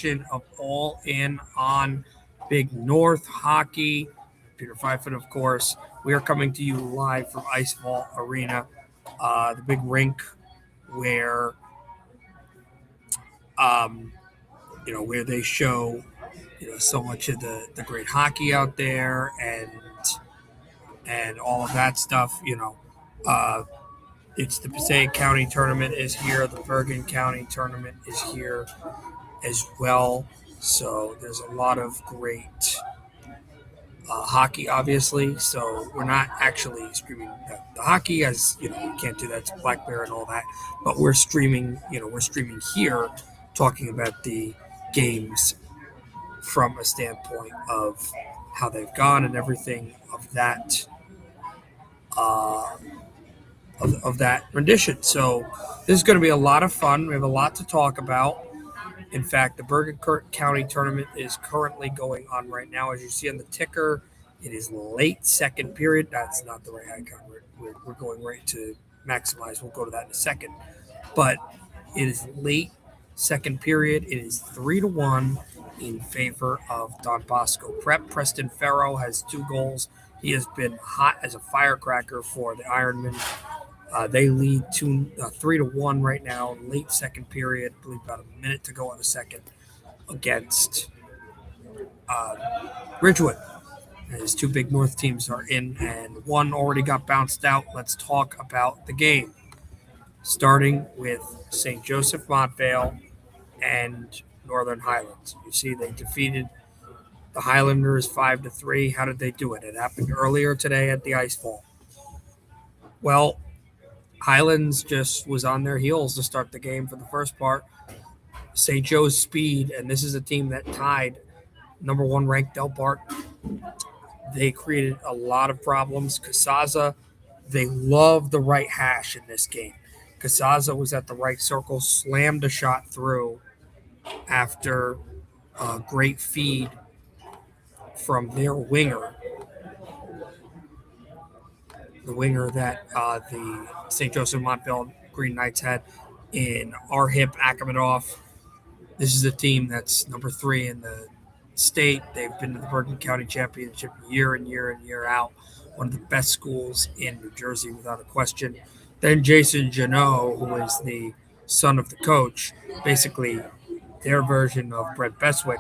edition of All In on Big North Hockey. Peter Fifitt, of course. We are coming to you live from Ice Vault Arena, the big rink where, where they show, so much of the great hockey out there and all of that stuff. It's the Passaic County tournament is here. The Bergen County tournament is here as well. So there's a lot of great hockey, obviously. So we're not actually streaming the hockey, as you can't do that. It's Black Bear and all that. But we're streaming. We're streaming here, talking about the games from a standpoint of how they've gone and everything of that. Of that rendition. So this is going to be a lot of fun. We have a lot to talk about. In fact, the Bergen County tournament is currently going on right now. As you see on the ticker, it is late second period. That's not the right icon. We're going right to maximize. We'll go to that in a second. But it is late second period. It is 3-1 in favor of Don Bosco Prep. Preston Farrow has 2 goals. He has been hot as a firecracker for the Ironmen. They lead 3-1 right now, late second period. I believe about a minute to go in the second against Ridgewood. And his 2 big North teams are in, and one already got bounced out. Let's talk about the game. Starting with St. Joseph Montvale and Northern Highlands. You see they defeated the Highlanders 5-3. How did they do it? It happened earlier today at the Ice Vault. Well, Highlands just was on their heels to start the game for the first part. St. Joe's speed, and this is a team that tied number 1 ranked Del Bart. They created a lot of problems. Casaza, they love the right hash in this game. Casaza was at the right circle, slammed a shot through after a great feed from their winger. The winger that the St. Joseph Montvale Green Knights had in Arhip Akhmedov. This is a team that's number 3 in the state. They've been to the Bergen County Championship year in, year in, year out. One of the best schools in New Jersey, without a question. Then Jason Janot, who is the son of the coach, basically their version of Brett Beswick,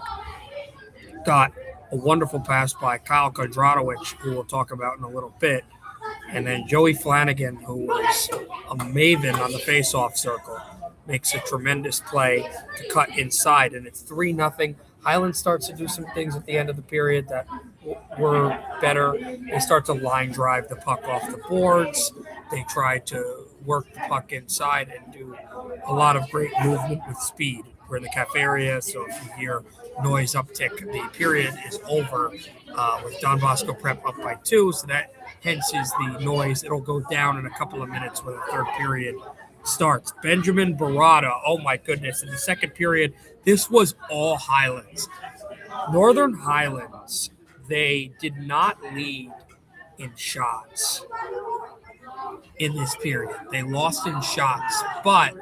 got a wonderful pass by Kyle Kondratowicz, who we'll talk about in a little bit. And then Joey Flanagan, who was a maven on the face-off circle, makes a tremendous play to cut inside. And it's 3-0. Highland starts to do some things at the end of the period that were better. They start to line drive the puck off the boards. They try to work the puck inside and do a lot of great movement with speed. We're in the cafe area, so if you hear noise uptick, the period is over with Don Bosco Prep up by 2, so that hence is the noise. It'll go down in a couple of minutes when the third period starts. Benjamin Barada, oh my goodness, in the second period, this was all Highlands. Northern Highlands, they did not lead in shots in this period. They lost in shots, but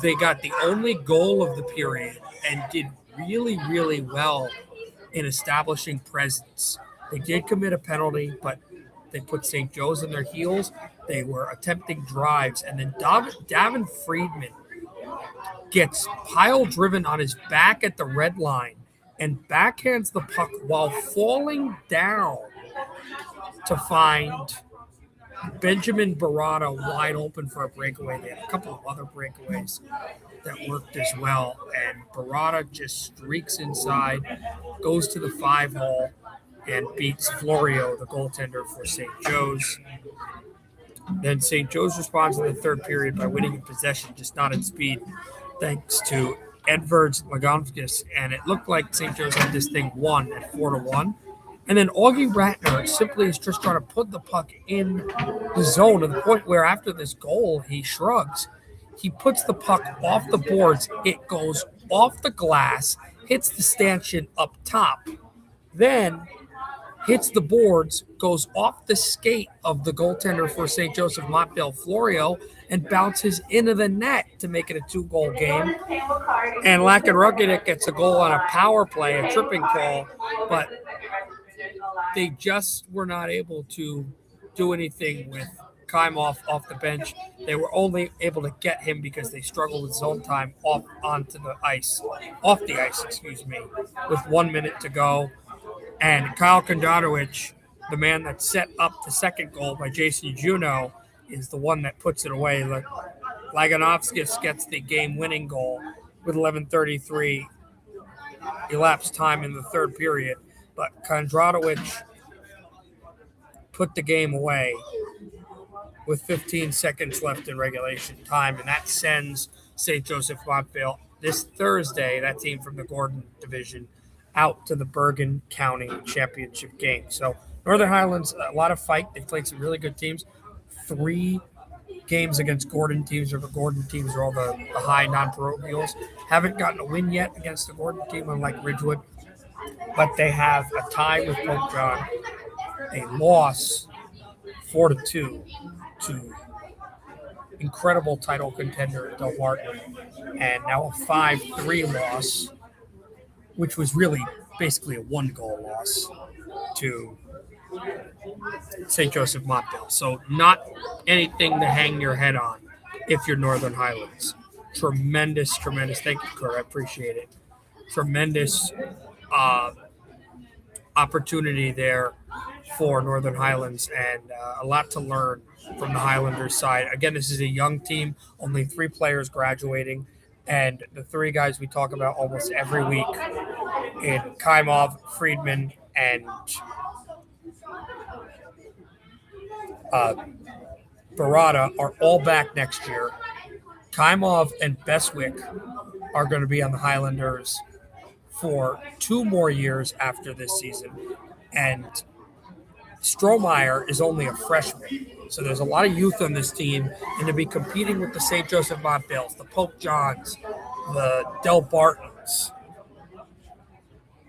they got the only goal of the period and did really, really well in establishing presence. They did commit a penalty, but they put St. Joe's on their heels. They were attempting drives, and then Davin Friedman gets pile-driven on his back at the red line and backhands the puck while falling down to find Benjamin Barada wide open for a breakaway. They had a couple of other breakaways that worked as well, and Barada just streaks inside, goes to the 5-hole, and beats Florio, the goaltender for St. Joe's. Then St. Joe's responds in the third period by winning in possession, just not in speed, thanks to Edvards Lagonskis, and it looked like St. Joe's had this thing won at 4-1. And then Augie Ratner simply is just trying to put the puck in the zone to the point where after this goal, he shrugs. He puts the puck off the boards. It goes off the glass, hits the stanchion up top, then hits the boards, goes off the skate of the goaltender for St. Joseph Montville, Florio, and bounces into the net to make it a 2-goal game. And Lakin Ruggedick gets a goal on a power play, a tripping call, but they just were not able to do anything with Kaimov off the bench. They were only able to get him because they struggled with zone time off the ice, with 1 minute to go. And Kyle Kondratovich, the man that set up the second goal by Jason Juneau, is the one that puts it away. Laganovskis gets the game-winning goal with 11:33 elapsed time in the third period. But Kondratovich put the game away with 15 seconds left in regulation time, and that sends St. Joseph Montville this Thursday, that team from the Gordon Division, out to the Bergen County Championship game. So Northern Highlands, a lot of fight. They've played some really good teams. 3 games against Gordon teams, or the Gordon teams are all the high non-parochials. Haven't gotten a win yet against the Gordon team, unlike Ridgewood, but they have a tie with Pope John, a loss 4-2 to incredible title contender Del Martin, and now a 5-3 loss, which was really basically a 1-goal loss to St. Joseph Montville. So not anything to hang your head on if you're Northern Highlands. Tremendous. Thank you, Kurt. I appreciate it. Tremendous opportunity there for Northern Highlands, and a lot to learn from the Highlanders side. Again, this is a young team, only 3 players graduating, and the 3 guys we talk about almost every week in Kaimov, Friedman, and Barada are all back next year. Kaimov and Beswick are going to be on the Highlanders for 2 more years after this season, and Strohmeyer is only a freshman. So there's a lot of youth on this team, and to be competing with the St. Joseph Montvilles, the Pope Johns, the Del Bartons,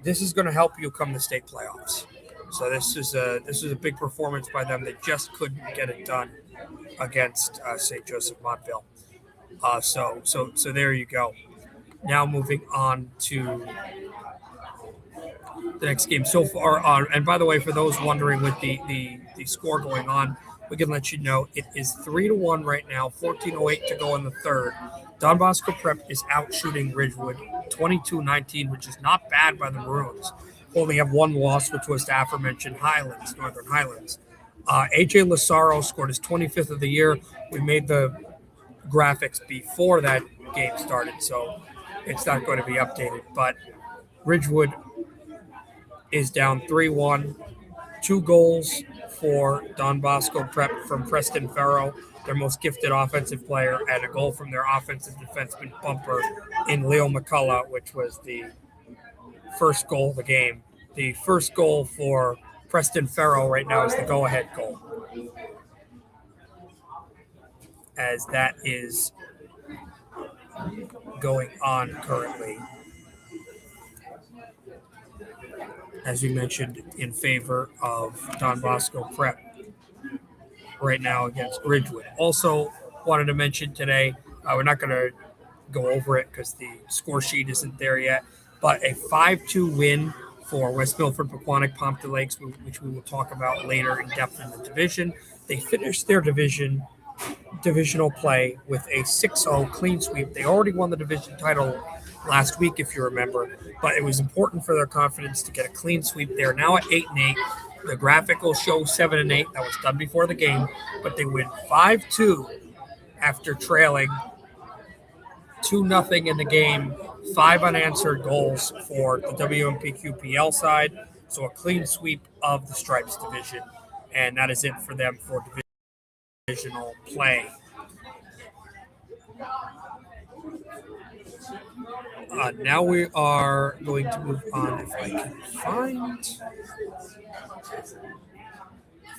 this is going to help you come to state playoffs. So this is a big performance by them. They just couldn't get it done against St. Joseph Montville. So there you go. Now moving on to the next game. So far on, and by the way, for those wondering with the score going on, we can let you know it is 3-1 right now, 14:08 to go in the third. Don Bosco Prep is out shooting Ridgewood 22-19, which is not bad by the Maroons. Only have 1 loss, which was the aforementioned Northern Highlands. AJ Lazaro scored his 25th of the year. We made the graphics before that game started, so it's not going to be updated. But Ridgewood is down 3-1. 2 goals for Don Bosco Prep from Preston Farrow, their most gifted offensive player, and a goal from their offensive defenseman bumper in Leo McCullough, which was the first goal of the game. The first goal for Preston Farrow right now is the go-ahead goal, as that is going on currently, as we mentioned, in favor of Don Bosco Prep right now against Ridgewood. Also wanted to mention today, we're not going to go over it because the score sheet isn't there yet, but a 5-2 win for West Milford Pequannock Pompey Lakes, which we will talk about later in depth in the division. They finished their divisional play with a 6-0 clean sweep. They already won the division title last week, if you remember, but it was important for their confidence to get a clean sweep. They're now at 8-8. The graphic will show 7-8. That was done before the game, but they win 5-2 after trailing 2-0 in the game. 5 unanswered goals for the WMPQPL side, so a clean sweep of the Stripes division, and that is it for them for divisional play. Now we are going to move on. If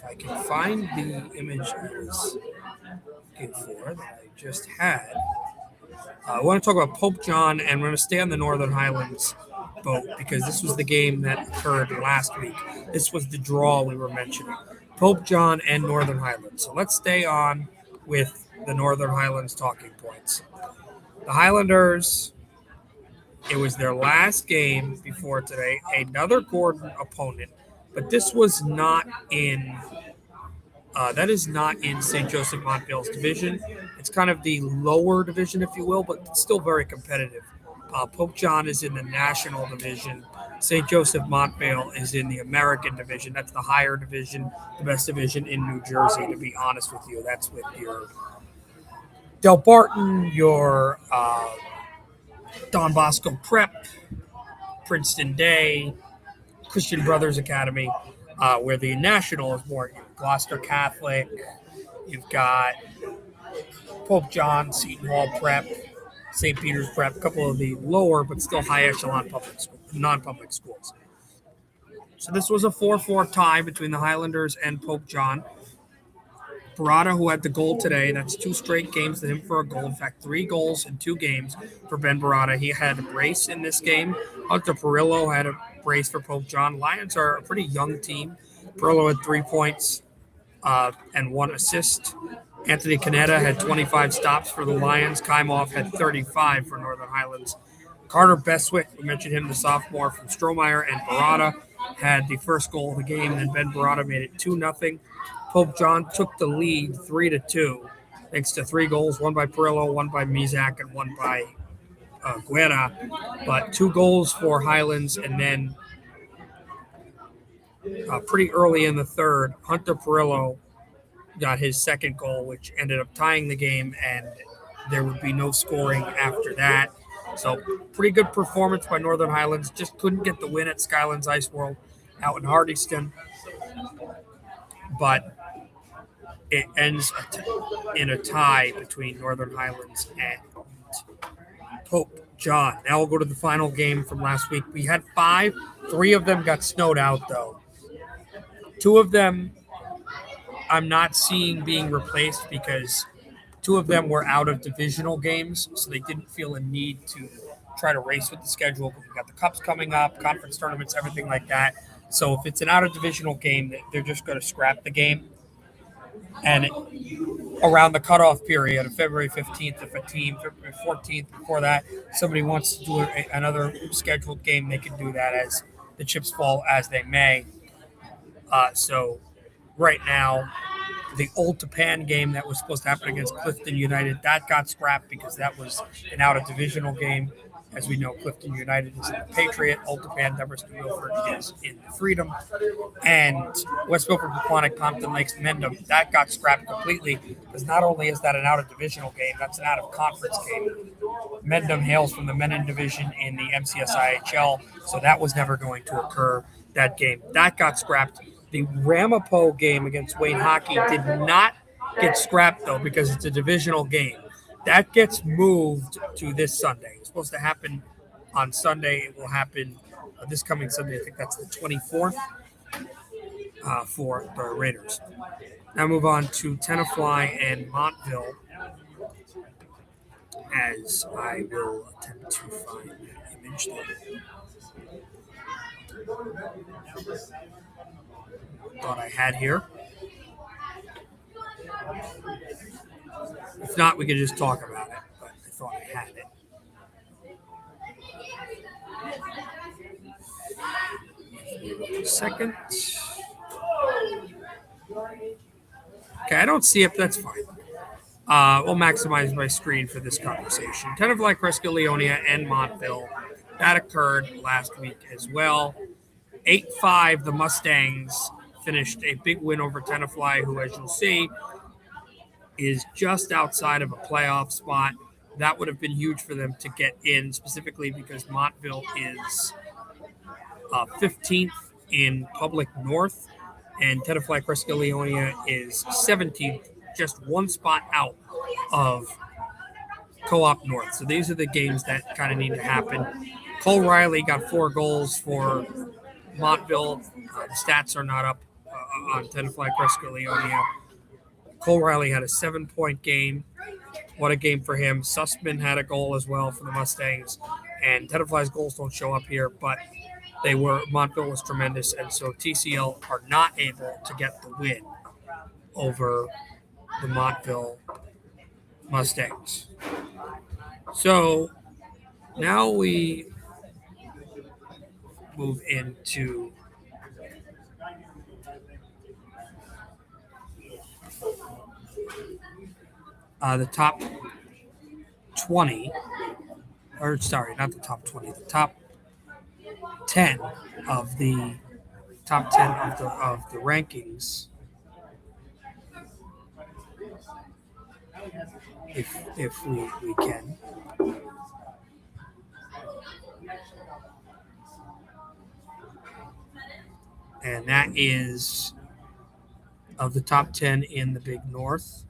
I can find the image I was looking for that I just had. I want to talk about Pope John, and we're going to stay on the Northern Highlands boat because this was the game that occurred last week. This was the draw we were mentioning. Pope John and Northern Highlands. So let's stay on with the Northern Highlands talking points. The Highlanders, it was their last game before today, another Gordon opponent, but this was not in that is not in St. Joseph Montville's division. It's kind of the lower division, if you will, but still very competitive. Pope John is in the national division. St. Joseph Montville is in the American division. That's the higher division, the best division in New Jersey, to be honest with you. That's with your Del Barton, your Don Bosco Prep, Princeton Day, Christian Brothers Academy, where the national is more Gloucester Catholic. You've got Pope John, Seton Hall Prep, St. Peter's Prep, a couple of the lower but still high echelon non-public schools. So this was a 4-4 tie between the Highlanders and Pope John. Barada, who had the goal today, that's 2 straight games to him for a goal. In fact, 3 goals in 2 games for Ben Barada. He had a brace in this game. Hunter Perillo had a brace for Pope John. Lions are a pretty young team. Perillo had 3 points and 1 assist. Anthony Canetta had 25 stops for the Lions. Kaimoff had 35 for Northern Highlands. Carter Beswick, we mentioned him, the sophomore from Strohmeyer, and Barada had the first goal of the game. Then Ben Barada made it 2-0. Pope John took the lead 3-2, thanks to 3 goals, 1 by Perillo, 1 by Mizak, and 1 by Guerra. But 2 goals for Highlands, and then pretty early in the third, Hunter Perillo got his second goal, which ended up tying the game, and there would be no scoring after that. So pretty good performance by Northern Highlands. Just couldn't get the win at Skylands Ice World out in Hardyston. But it ends in a tie between Northern Highlands and Pope John. Now we'll go to the final game from last week. We had 5. 3 of them got snowed out, though. 2 of them I'm not seeing being replaced because 2 of them were out of divisional games, so they didn't feel a need to try to race with the schedule. We've got the cups coming up, conference tournaments, everything like that. So if it's an out of divisional game, they're just going to scrap the game. And around the cutoff period of February 15th, if a team, February 14th, before that, somebody wants to do another scheduled game, they can do that as the chips fall as they may. So right now, the Old Tapan game that was supposed to happen against Clifton United, that got scrapped because that was an out-of-divisional game. As we know, Clifton United is in the Patriot, Old Tapan, Dummerston Milford is in the Freedom, and West Milford, Pequannock, Compton Lakes, Mendham, that got scrapped completely because not only is that an out-of-divisional game, that's an out-of-conference game. Mendham hails from the Menin division in the MCSIHL, so that was never going to occur, that game. That got scrapped. The Ramapo game against Wayne Hockey did not get scrapped, though, because it's a divisional game. That gets moved to this Sunday. It's supposed to happen on Sunday. It will happen this coming Sunday. I think that's the 24th for the Raiders. Now move on to Tenafly and Montville, as I will attempt to find the image there. Thought I had here. If not, we could just talk about it, but I thought I had it. Second. Okay, I don't see it, but that's fine. We'll maximize my screen for this conversation. Tenafly, Cresco Leonia, and Montville. That occurred last week as well. 8-5, the Mustangs finished a big win over Tenafly, who, as you'll see, is just outside of a playoff spot. That would have been huge for them to get in, specifically because Montville is 15th in Public North, and Tenafly Cresco Leonia is 17th, just 1 spot out of Co-op North. So these are the games that kind of need to happen. Cole Riley got 4 goals for Montville. The stats are not up on Tenafly Cresco Leonia. Cole Riley had a 7-point game. What a game for him. Sussman had a goal as well for the Mustangs. and Tenafly's goals don't show up here, but Montville was tremendous, and so TCL are not able to get the win over the Montville Mustangs. So now we move into the top 20, or sorry, not the top 20, the top 10 of the rankings. If we can. And that is of the top 10 in the Big North.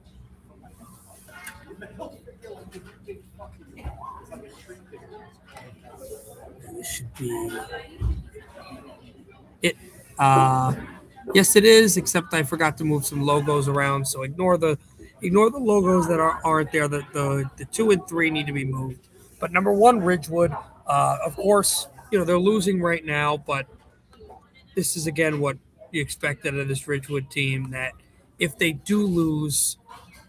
And this should be it. Yes, it is, except I forgot to move some logos around, so ignore the logos that aren't there. The 2 and 3 need to be moved. But number 1, Ridgewood, of course, they're losing right now, but this is again what you expected of this Ridgewood team, that if they do lose,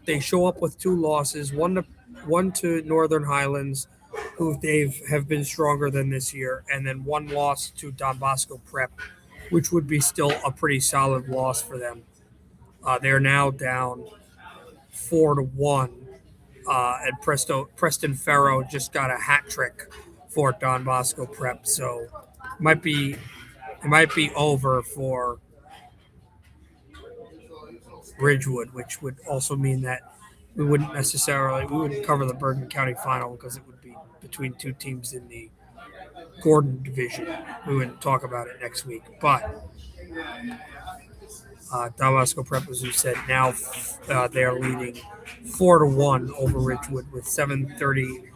they show up with 2 losses, one to Northern Highlands, who have been stronger than this year, and then 1 loss to Don Bosco Prep, which would be still a pretty solid loss for them. They're now down 4-1, and Preston Farrow just got a hat trick for Don Bosco Prep, so it might be over for Ridgewood, which would also mean that we wouldn't cover the Bergen County final because it would be between 2 teams in the Gordon division. We wouldn't talk about it next week, but Don Bosco Prep, as you said, now they're leading 4-1 over Ridgewood with 7:30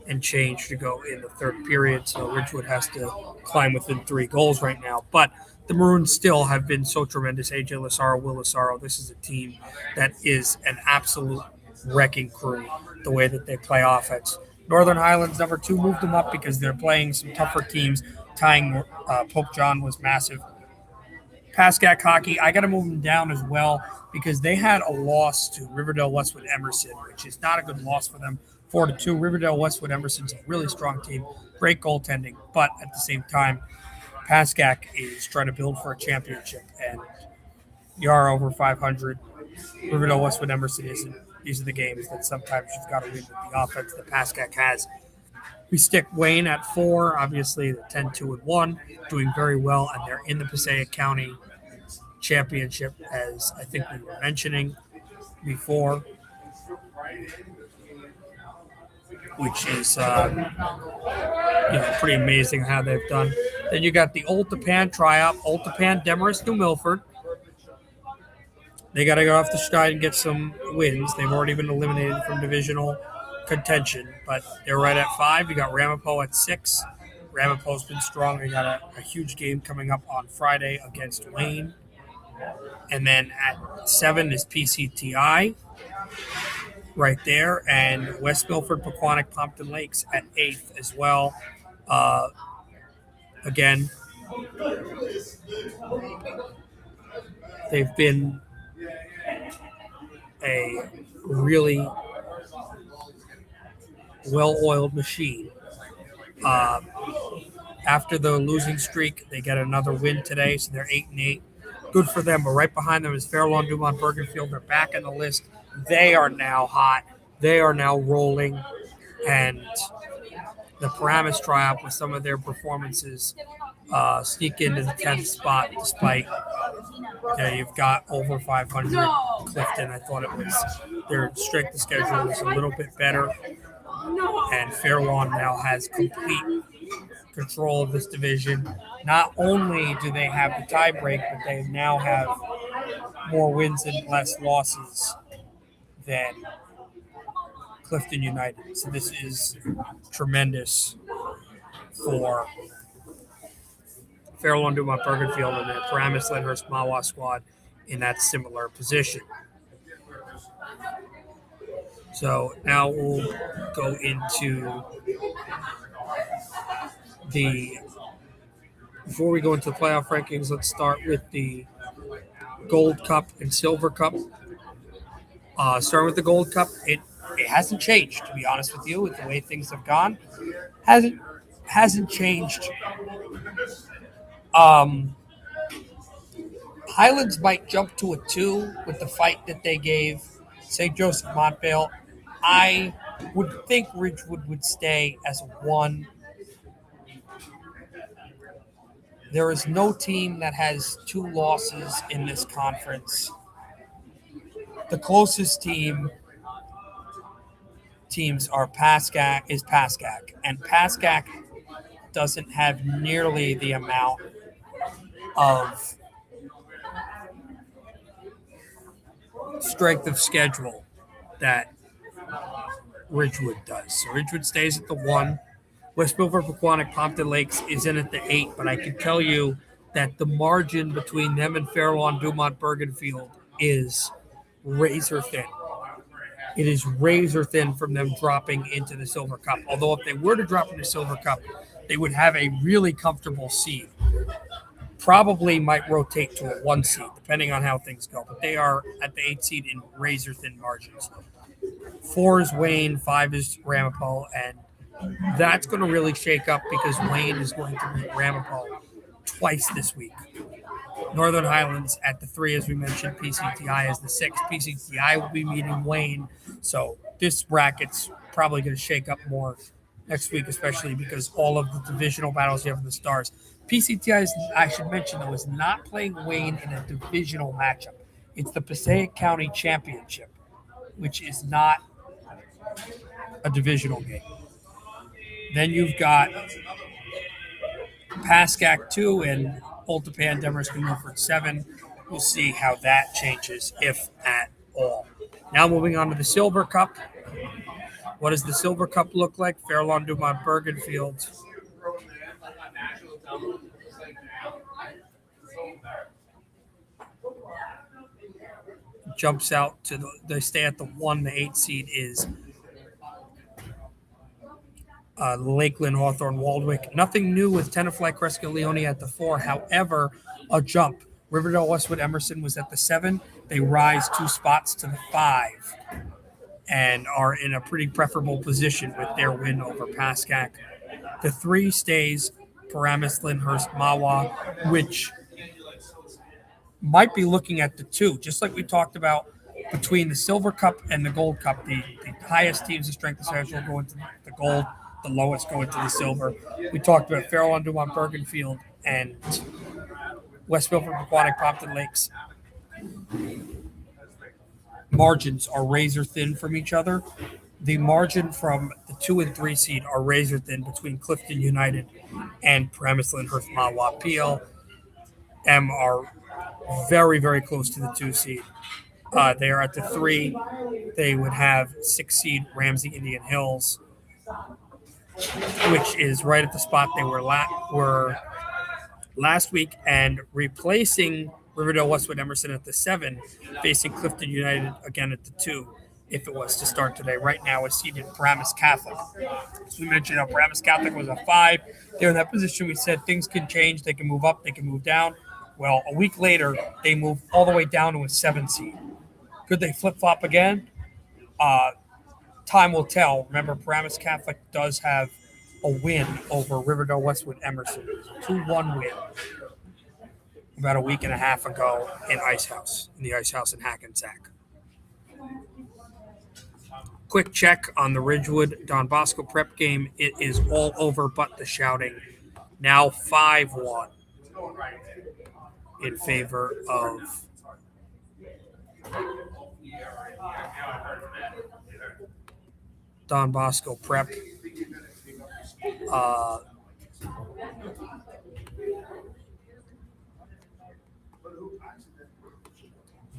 and change to go in the third period. So Ridgewood has to climb within 3 goals right now. But the Maroons still have been so tremendous. AJ Lazaro, Will Lazaro, this is a team that is an absolute wrecking crew, the way that they play offense. Northern Highlands, number 2, moved them up because they're playing some tougher teams. Tying Pope John was massive. Pascack Hockey, I got to move them down as well because they had a loss to Riverdale Westwood Emerson, which is not a good loss for them. 4-2. Riverdale Westwood Emerson's a really strong team, great goaltending, but at the same time, Pascack is trying to build for a championship, and you are over 500. Riverdale Westwood Emerson isn't. These are the games that sometimes you've got to win with the offense that Pascack has. We stick Wayne at 4, obviously the 10-2-1, doing very well, and they're in the Passaic County Championship, as I think we were mentioning before, which is pretty amazing how they've done. Then you got the Old Tappan tryout, Old Tappan, Demarest, New Milford. They got to go off the stride and get some wins. They've already been eliminated from divisional contention, but they're right at 5. You got Ramapo at 6. Ramapo's been strong. They got a huge game coming up on Friday against Wayne. And then at 7 is PCTI right there, and West Milford, Pequannock, Pompton Lakes at 8th as well. Again, they've been a really well-oiled machine. After the losing streak, they get another win today, so they're 8-8. Good for them, but right behind them is Fair Lawn, Dumont, Bergenfield. They're back in the list. They are now hot. They are now rolling, and the Paramus tryout with some of their performances sneak into the 10th spot despite you've got over 500. Clifton, I thought it was their strength of schedule was a little bit better, and Fair Lawn now has complete control of this division. Not only do they have the tie break, but they now have more wins and less losses than Clifton United. So this is tremendous for Fair Lawn, Dumont, Bergenfield, and the Paramus, Lyndhurst, Mahwah squad in that similar position. So now we'll go into the before we go into the playoff rankings, let's start with the Gold Cup and Silver Cup. Starting with the Gold Cup, it hasn't changed, to be honest with you, with the way things have gone. Hasn't changed. Highlands might jump to a 2 with the fight that they gave St. Joseph Montvale. I would think Ridgewood would stay as a 1. There is no team that has 2 losses in this conference. The closest teams are Pascack, and Pascack doesn't have nearly the amount of strength of schedule that Ridgewood does. So Ridgewood stays at the 1. West Milford, Pequannock, Pompton Lakes is in at the 8, but I can tell you that the margin between them and Fair Lawn, Dumont, Bergenfield is razor thin. It is razor thin from them dropping into the Silver Cup. Although if they were to drop into Silver Cup, they would have a really comfortable seed. Probably might rotate to a 1 seed, depending on how things go. But they are at the 8 seed in razor thin margins. 4 is Wayne, 5 is Ramapo, and that's going to really shake up because Wayne is going to meet Ramapo twice this week. Northern Highlands at the 3, as we mentioned. PCTI as the 6. PCTI will be meeting Wayne. So this bracket's probably going to shake up more next week, especially because all of the divisional battles you have in the Stars. PCTI, I should mention, though, is not playing Wayne in a divisional matchup. It's the Passaic County Championship, which is not a divisional game. Then you've got Pascack 2 and Oltapan, Demarest, Milford 7. We'll see how that changes, if at all. Now moving on to the Silver Cup. What does the Silver Cup look like? Fair Lawn, Dumont, Bergenfield. Jumps out to they stay at the 1. The 8 seed is Lakeland, Hawthorne, Waldwick. Nothing new with Tenafly, Cresco, Leone at the 4. However, a jump. Riverdale, Westwood, Emerson was at the 7. They rise 2 spots to the 5 and are in a pretty preferable position with their win over Pascack. The 3 stays Paramus, Lyndhurst, Mahwah, which might be looking at the 2, just like we talked about between the Silver Cup and the Gold Cup. The highest teams of strength of schedule go into the Gold, the lowest go into the Silver. We talked about Fair Lawn, Dumont, Bergenfield, and West Milford, Pequannock, Pompton Lakes. Margins are razor thin from each other. The margin from the 2 and 3 seed are razor thin between Clifton United and Paramus, Lyndhurst, Mahwah. PLM are very, very close to the 2 seed. They are at the 3. They would have 6 seed Ramsey Indian Hills, which is right at the spot they were last week, and replacing Riverdale, Westwood, Emerson at the 7, facing Clifton United again at the 2, if it was to start today. Right now is seeded Paramus Catholic. As we mentioned, Paramus Catholic was a 5. They're in that position. We said things can change. They can move up. They can move down. Well, a week later, they move all the way down to a 7 seed. Could they flip-flop again? Time will tell. Remember, Paramus Catholic does have a win over Riverdale, Westwood, Emerson. 2-1 win about a week and a half ago in the Ice House in Hackensack. Quick check on the Ridgewood Don Bosco prep game. It is all over but the shouting. Now 5-1 in favor of Don Bosco prep.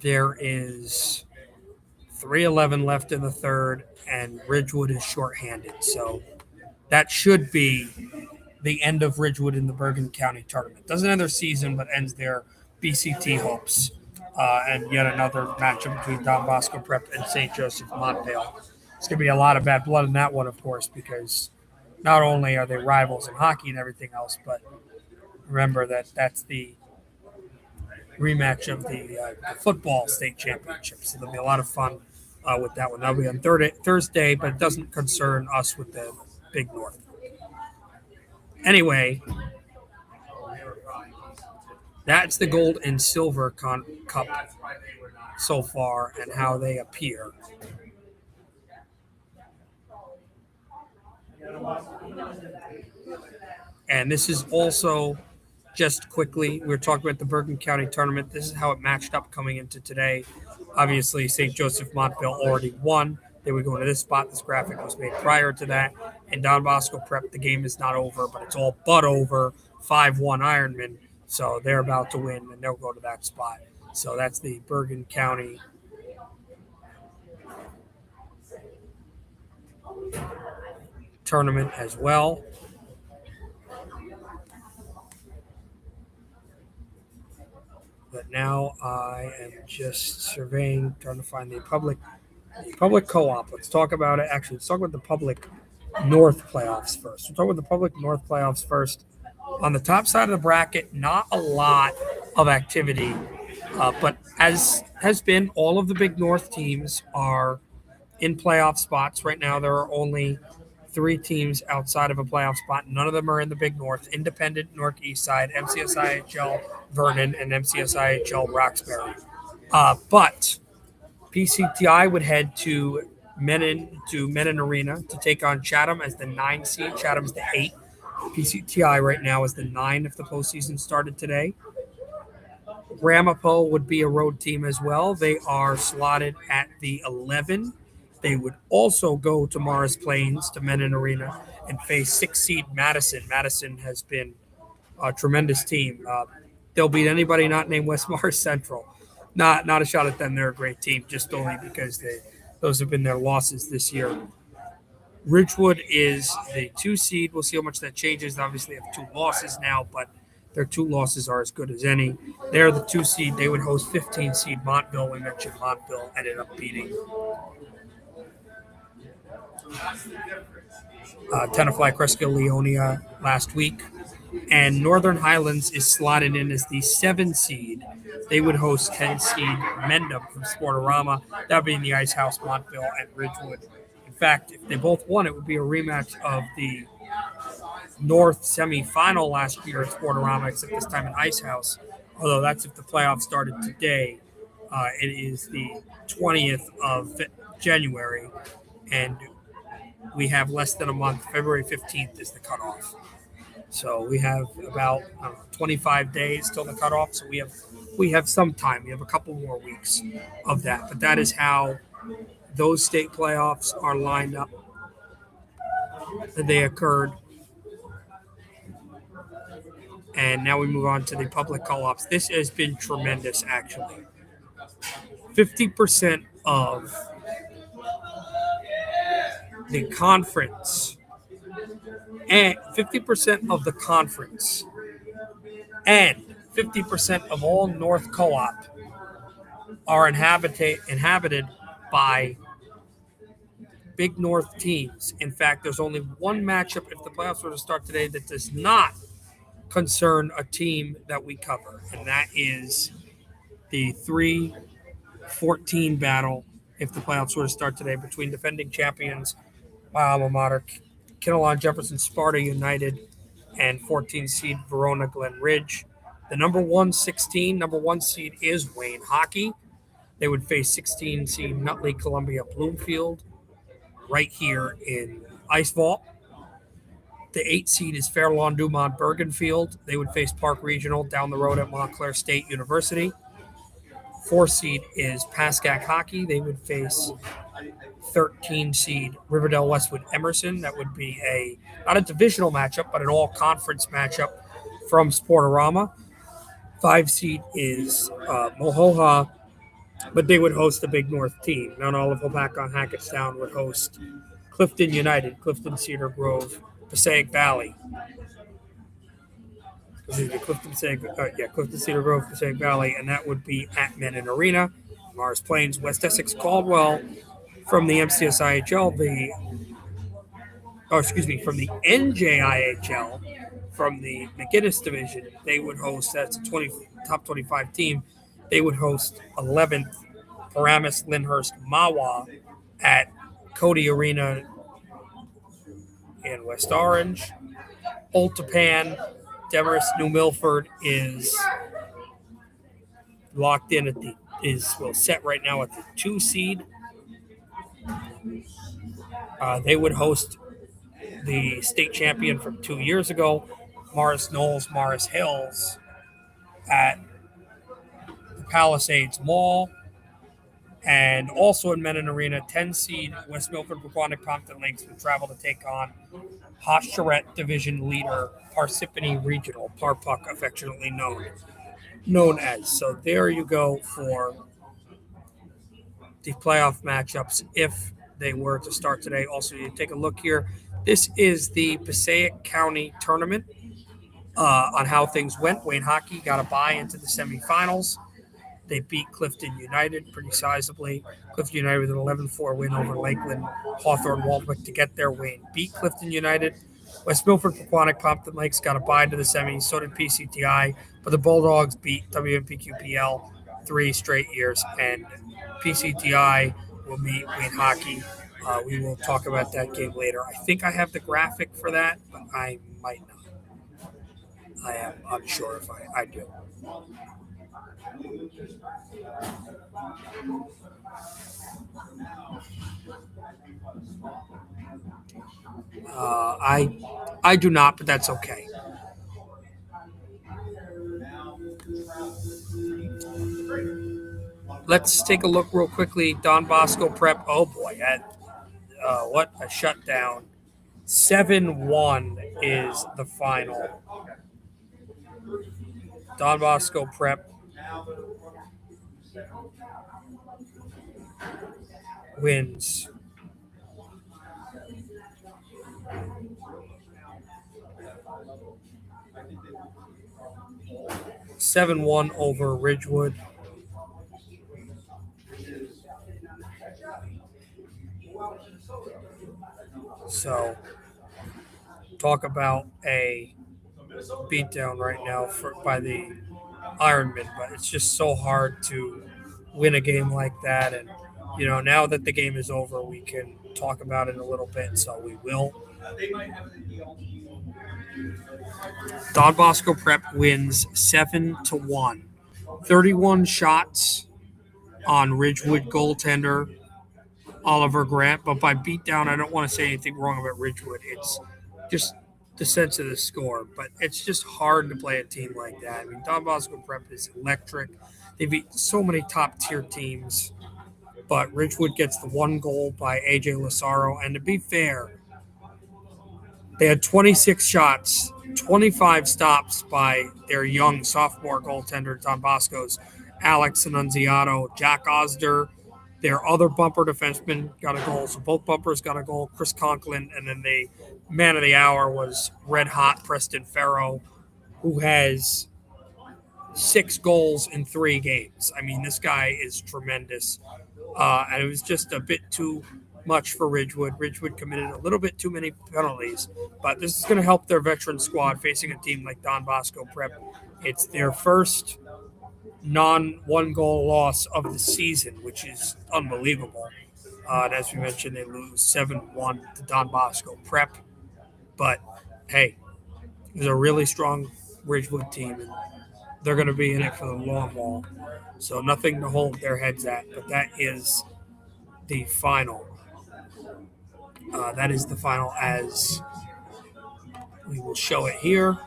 There is 3:11 left in the third, and Ridgewood is shorthanded. So that should be the end of Ridgewood in the Bergen County tournament. Doesn't end their season, but ends their BCT hopes. And yet another matchup between Don Bosco Prep and St. Joseph Montvale. It's going to be a lot of bad blood in that one, of course, because not only are they rivals in hockey and everything else, but remember that that's the rematch of the football state championship. So there'll be a lot of fun with that one. That'll be on Thursday, but it doesn't concern us with the Big North. Anyway, that's the gold and silver cup so far and how they appear. And this is also, just quickly, we were talking about the Bergen County tournament. This is how it matched up coming into today. Obviously, St. Joseph Montville already won. They would go into this spot. This graphic was made prior to that. And Don Bosco Prep, the game is not over, but it's all but over. 5-1 Ironman. So they're about to win, and they'll go to that spot. So that's the Bergen County tournament as well. But now I am just surveying, trying to find the public co-op. Let's talk about it. Actually, let's talk about the public North playoffs first. We'll talk about the public North playoffs first. On the top side of the bracket, not a lot of activity, but as has been, all of the big North teams are in playoff spots. Right now, there are only 3 teams outside of a playoff spot. None of them are in the Big North. Independent, North East Side, MCSIHL Vernon, and MCSIHL Roxbury. But PCTI would head to Menin Arena to take on Chatham as the 9 seed. Chatham's the 8. PCTI right now is the 9 if the postseason started today. Ramapo would be a road team as well. They are slotted at the 11. They would also go to Morris Plains to Menin Arena and face 6 seed Madison. Madison has been a tremendous team. They'll beat anybody not named West Morris Central. Not a shot at them. They're a great team, just only because those have been their losses this year. Ridgewood is the 2 seed. We'll see how much that changes. Obviously, they have 2 losses now, but their 2 losses are as good as any. They're the 2 seed. They would host 15 seed Montville. We mentioned Montville ended up beating Tenafly Cresco Leonia last week. And Northern Highlands is slotted in as the 7 seed. They would host 10 seed Mendham from Sportorama. That would be in the Ice House, Montville, and Ridgewood. In fact, if they both won, it would be a rematch of the North semifinal last year at Sportorama, except this time in Ice House. Although that's if the playoffs started today. It is the 20th of January, and we have less than a month. February 15th is the cutoff. So we have about 25 days till the cutoff. So we have some time. We have a couple more weeks of that. But that is how those state playoffs are lined up. They occurred. And now we move on to the public co-ops. This has been tremendous, actually. 50% of the conference and 50% of the conference and 50% of all North Co-op are inhabited by Big North teams. In fact, there's only one matchup if the playoffs were to start today that does not concern a team that we cover, and that is the 3-14 battle if the playoffs were to start today between defending champions, my alma mater, Kinnelon Jefferson Sparta United, and 14 seed Verona Glen Ridge. The number 1 seed is Wayne Hockey. They would face 16 seed Nutley Columbia Bloomfield right here in Ice Vault. The 8 seed is Fair Lawn Dumont Bergenfield. They would face Park Regional down the road at Montclair State University. 4 seed is Pascack Hockey. They would face 13 seed Riverdale Westwood Emerson. That would be not a divisional matchup, but an all-conference matchup from Sportorama. 5 seed is Mohoha, but they would host the Big North team. Mount Olive Hopatcong Hackettstown would host Clifton United, Clifton Cedar Grove, Passaic Valley. Clifton Cedar Grove, Passaic Valley, and that would be at Menin Arena. Morris Plains, West Essex Caldwell from the MCSIHL. The from the NJIHL, from the McGinnis division, they would host, that's a top 25 team, they would host 11th Paramus Lyndhurst Mawa at Cody Arena in West Orange. Old Tapan, Demarest New Milford is locked in at set right now at the 2 seed. They would host the state champion from 2 years ago, Morris Knolls, Morris Hills, at the Palisades Mall. And also in Menin Arena, 10 seed West Milford, Pequannock, Pompton Lakes would travel to take on Hochscherette Division leader Parsippany Regional, Parpuck affectionately known as. So there you go for the playoff matchups if they were to start today. Also, you take a look here. This is the Passaic County tournament on how things went. Wayne Hockey got a bye into the semifinals. They beat Clifton United pretty sizably. Clifton United with an 11-4 win over Lakeland, Hawthorne, Waldwick to get their Wayne beat Clifton United. West Milford, Pequannock, Pompton Lakes got a bye to the semis. So did PCTI, but the Bulldogs beat WMPQPL 3 straight years, and PCTI will meet Wayne Hockey. We will talk about that game later. I think I have the graphic for that, but I might not. I am unsure if I do. I do not, but that's okay. Let's take a look real quickly. Don Bosco Prep. Oh boy, what a shutdown! 7-1 is the final. Don Bosco Prep wins. (7-1) over Ridgewood. So, talk about a beatdown right now by the Ironmen, but it's just so hard to win a game like that. And now that the game is over, we can talk about it a little bit. So we will. Don Bosco Prep wins 7-1. 31 shots on Ridgewood goaltender Oliver Grant, but by beatdown, I don't want to say anything wrong about Ridgewood. It's just the sense of the score, but it's just hard to play a team like that. I mean, Don Bosco Prep is electric. They beat so many top-tier teams, but Ridgewood gets the 1 goal by AJ Lazaro, and to be fair, they had 26 shots, 25 stops by their young sophomore goaltender, Don Bosco's Alex Annunziato, Jack Osder. Their other bumper defenseman got a goal, so both bumpers got a goal, Chris Conklin, and then the man of the hour was red-hot Preston Farrow, who has 6 goals in 3 games. I mean, this guy is tremendous, and it was just a bit too much for Ridgewood. Ridgewood committed a little bit too many penalties, but this is going to help their veteran squad facing a team like Don Bosco Prep. It's their first non-1 goal loss of the season, which is unbelievable. And as we mentioned, they lose 7-1 to Don Bosco Prep. But, hey, there's a really strong Ridgewood team, and they're going to be in it for the long haul. So nothing to hold their heads at, but that is the final. That is the final as we will show it here.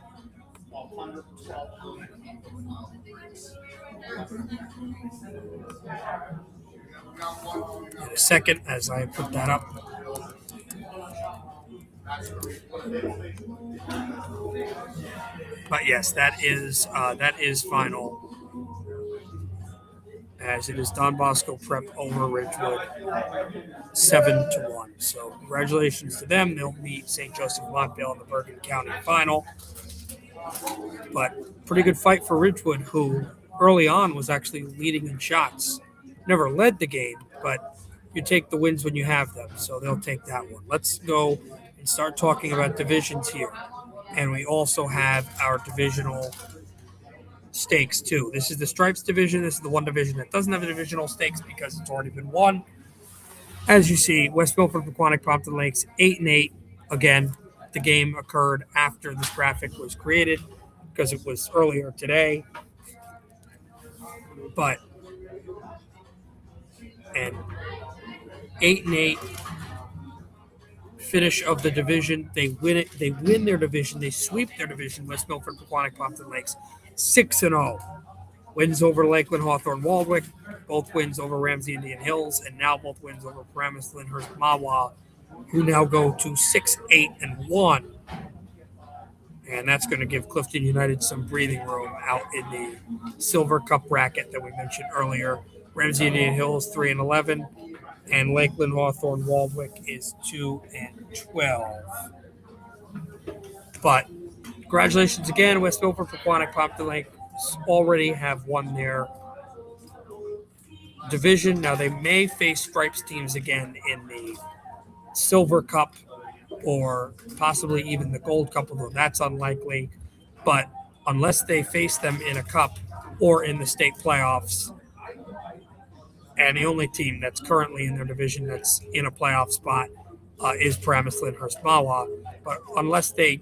In a second, as I put that up. But yes, that is final. As it is Don Bosco Prep over Ridgewood, 7-1. So congratulations to them. They'll meet St. Joseph Montvale in the Bergen County final. But pretty good fight for Ridgewood, who early on was actually leading in shots. Never led the game, but you take the wins when you have them. So they'll take that one. Let's go and start talking about divisions here. And we also have our divisional stakes too. This is the Stripes division. This is the one division that doesn't have a divisional stakes because it's already been won. As you see, West Milford, Pequannock, Pompton Lakes, 8-8. Again, the game occurred after this graphic was created because it was earlier today. But and 8-8 finish of the division. They win it. They win their division. They sweep their division. West Milford, Pequannock, Pompton Lakes, 6-0. Wins over Lakeland, Hawthorne, Waldwick. Both wins over Ramsey Indian Hills, and now both wins over Paramus, Lyndhurst, Mahwah, who now go to 6-8-1. And that's going to give Clifton United some breathing room out in the Silver Cup bracket that we mentioned earlier. Ramsey Indian Hills 3-11, and Lakeland, Hawthorne, Waldwick is 2-12. But congratulations again, West Milford, Pequannock, Pompton Lakes already have won their division. Now they may face Stripes teams again in the Silver Cup or possibly even the Gold Cup, although that's unlikely. But unless they face them in a cup or in the state playoffs, and the only team that's currently in their division that's in a playoff spot is Paramus, Lyndhurst, Mahwah. But unless they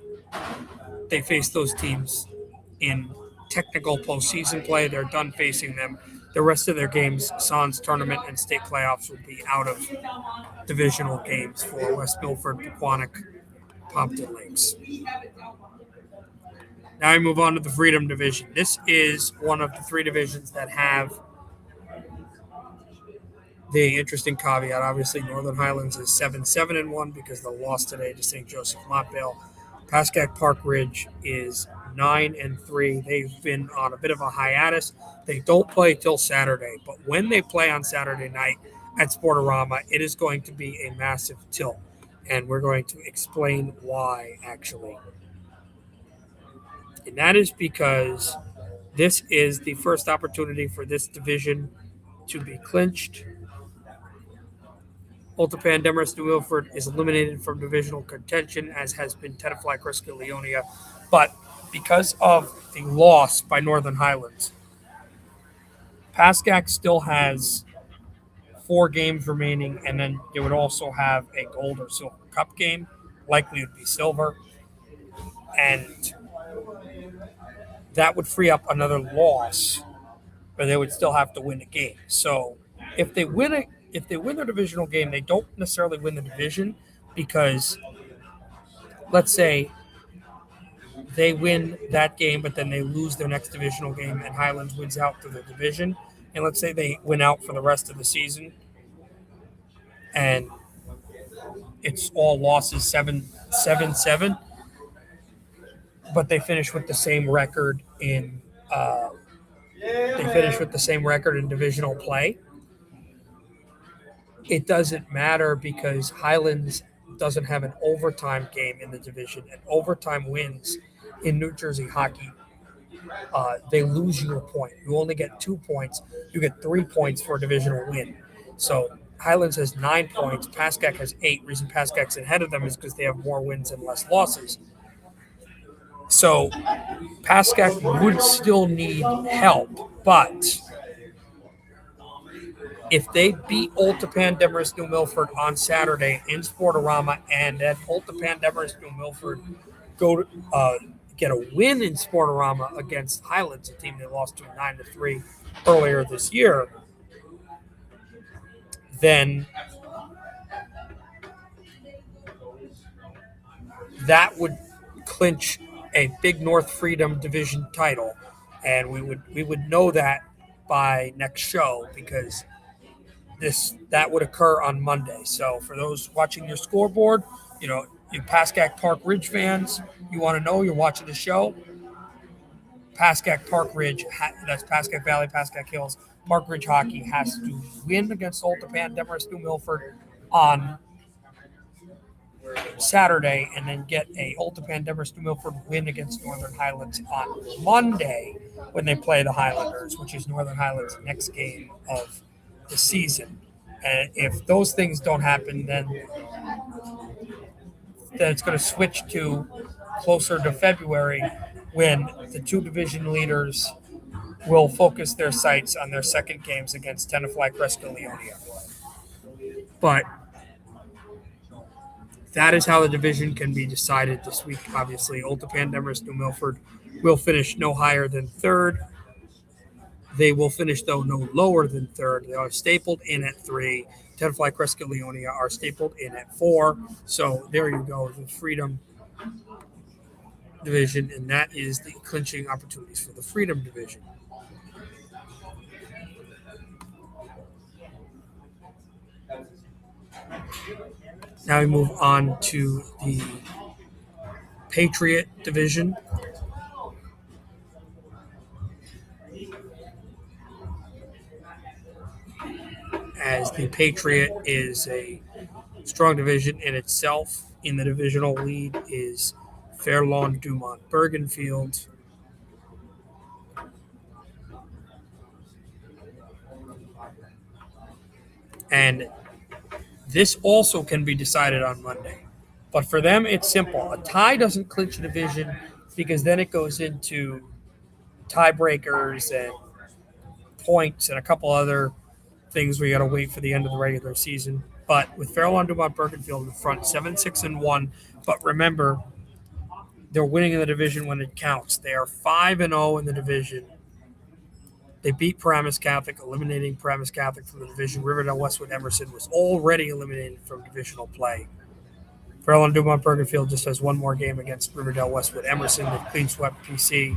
face those teams in technical postseason play, they're done facing them. The rest of their games, Sans tournament and state playoffs, will be out of divisional games for West Milford, Pequannock, Pompton Lakes. Now we move on to the Freedom Division. This is one of the three divisions that have the interesting caveat. Obviously, Northern Highlands is 7-1 because they lost today to St. Joseph Montvale. Pascack Park Ridge is 9-3. They've been on a bit of a hiatus. They don't play till Saturday, but when they play on Saturday night at Sportorama, it is going to be a massive tilt, and we're going to explain why, actually. And that is because this is the first opportunity for this division to be clinched. Ultapan Demarest New Milford is eliminated from divisional contention, as has been Tenafly Crisco Leonia. But because of the loss by Northern Highlands, Pascack still has 4 games remaining, and then they would also have a gold or silver cup game. Likely it would be silver. And that would free up another loss, but they would still have to win a game. So if they win their divisional game, they don't necessarily win the division, because let's say they win that game, but then they lose their next divisional game and Highlands wins out for the division. And let's say they win out for the rest of the season and it's all losses 7-7, but they finish with the same record in divisional play. It doesn't matter because Highlands doesn't have an overtime game in the division, and overtime wins in New Jersey hockey, they lose you a point. You only get 2 points. You get 3 points for a divisional win. So Highlands has 9 points. Pascack has 8. Reason Pascack's ahead of them is because they have more wins and less losses. So Pascack would still need help, but if they beat Ultapan Demarest New Milford on Saturday in Sportorama, and then Ultapan Demarest New Milford go to get a win in Sportorama against Highlands, a team they lost to 9-3 earlier this year, then that would clinch a Big North Freedom Division title, and we would know that by next show, because that would occur on Monday. So for those watching your scoreboard, you Pascack Park Ridge fans, you want to know, you're watching the show. Pascack Park Ridge, that's Pascack Valley, Pascack Hills, Park Ridge hockey has to win against Ultapan Demarest New Milford on Saturday, and then get a Ultapan Demarest New Milford win against Northern Highlands on Monday when they play the Highlanders, which is Northern Highlands' next game of the season. And if those things don't happen, then that it's going to switch to closer to February when the two division leaders will focus their sights on their second games against Tenafly Cresco Leonia. But that is how the division can be decided this week. Obviously, Old Tapan, Demorest, New Milford will finish no higher than third. They will finish, though, no lower than third. They are stapled in at 3. Tenafly Cresco Leonia are stapled in at 4. So there you go, the Freedom division, and that is the clinching opportunities for the Freedom division. Now we move on to the Patriot division. As the Patriot is a strong division in itself. In the divisional lead is Fairlawn Dumont Bergenfield. And this also can be decided on Monday. But for them, it's simple. A tie doesn't clinch a division because then it goes into tiebreakers and points and a couple other things where you got to wait for the end of the regular season. But with Fairlawn Dumont Bergenfield in front, 7-6-1. But remember, they're winning in the division when it counts. They are 5-0 in the division. They beat Paramus Catholic, eliminating Paramus Catholic from the division. Riverdale Westwood Emerson was already eliminated from divisional play. Fairlawn Dumont Bergenfield just has one more game against Riverdale Westwood Emerson. They've clean swept PC.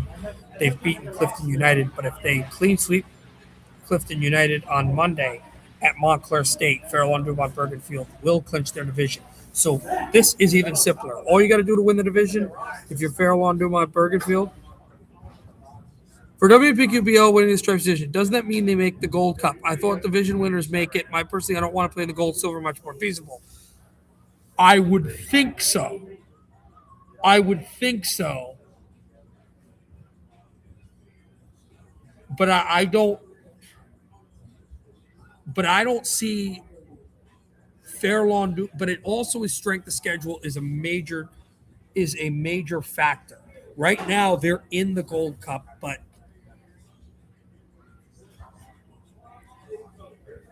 They've beaten Clifton United, but if they clean sweep Clifton United on Monday at Montclair State, Fairlawn Dumont Bergenfield will clinch their division. So this is even simpler. All you got to do to win the division, if you're Fairlawn Dumont Bergenfield, for WPQPL winning the Stripes division, doesn't that mean they make the Gold Cup? I thought division winners make it. Personally, I don't want to play in the Gold Silver, much more feasible. I would think so. But I don't. But I don't see Fairlawn. But it also is strength of schedule is a major factor. Right now, they're in the Gold Cup, but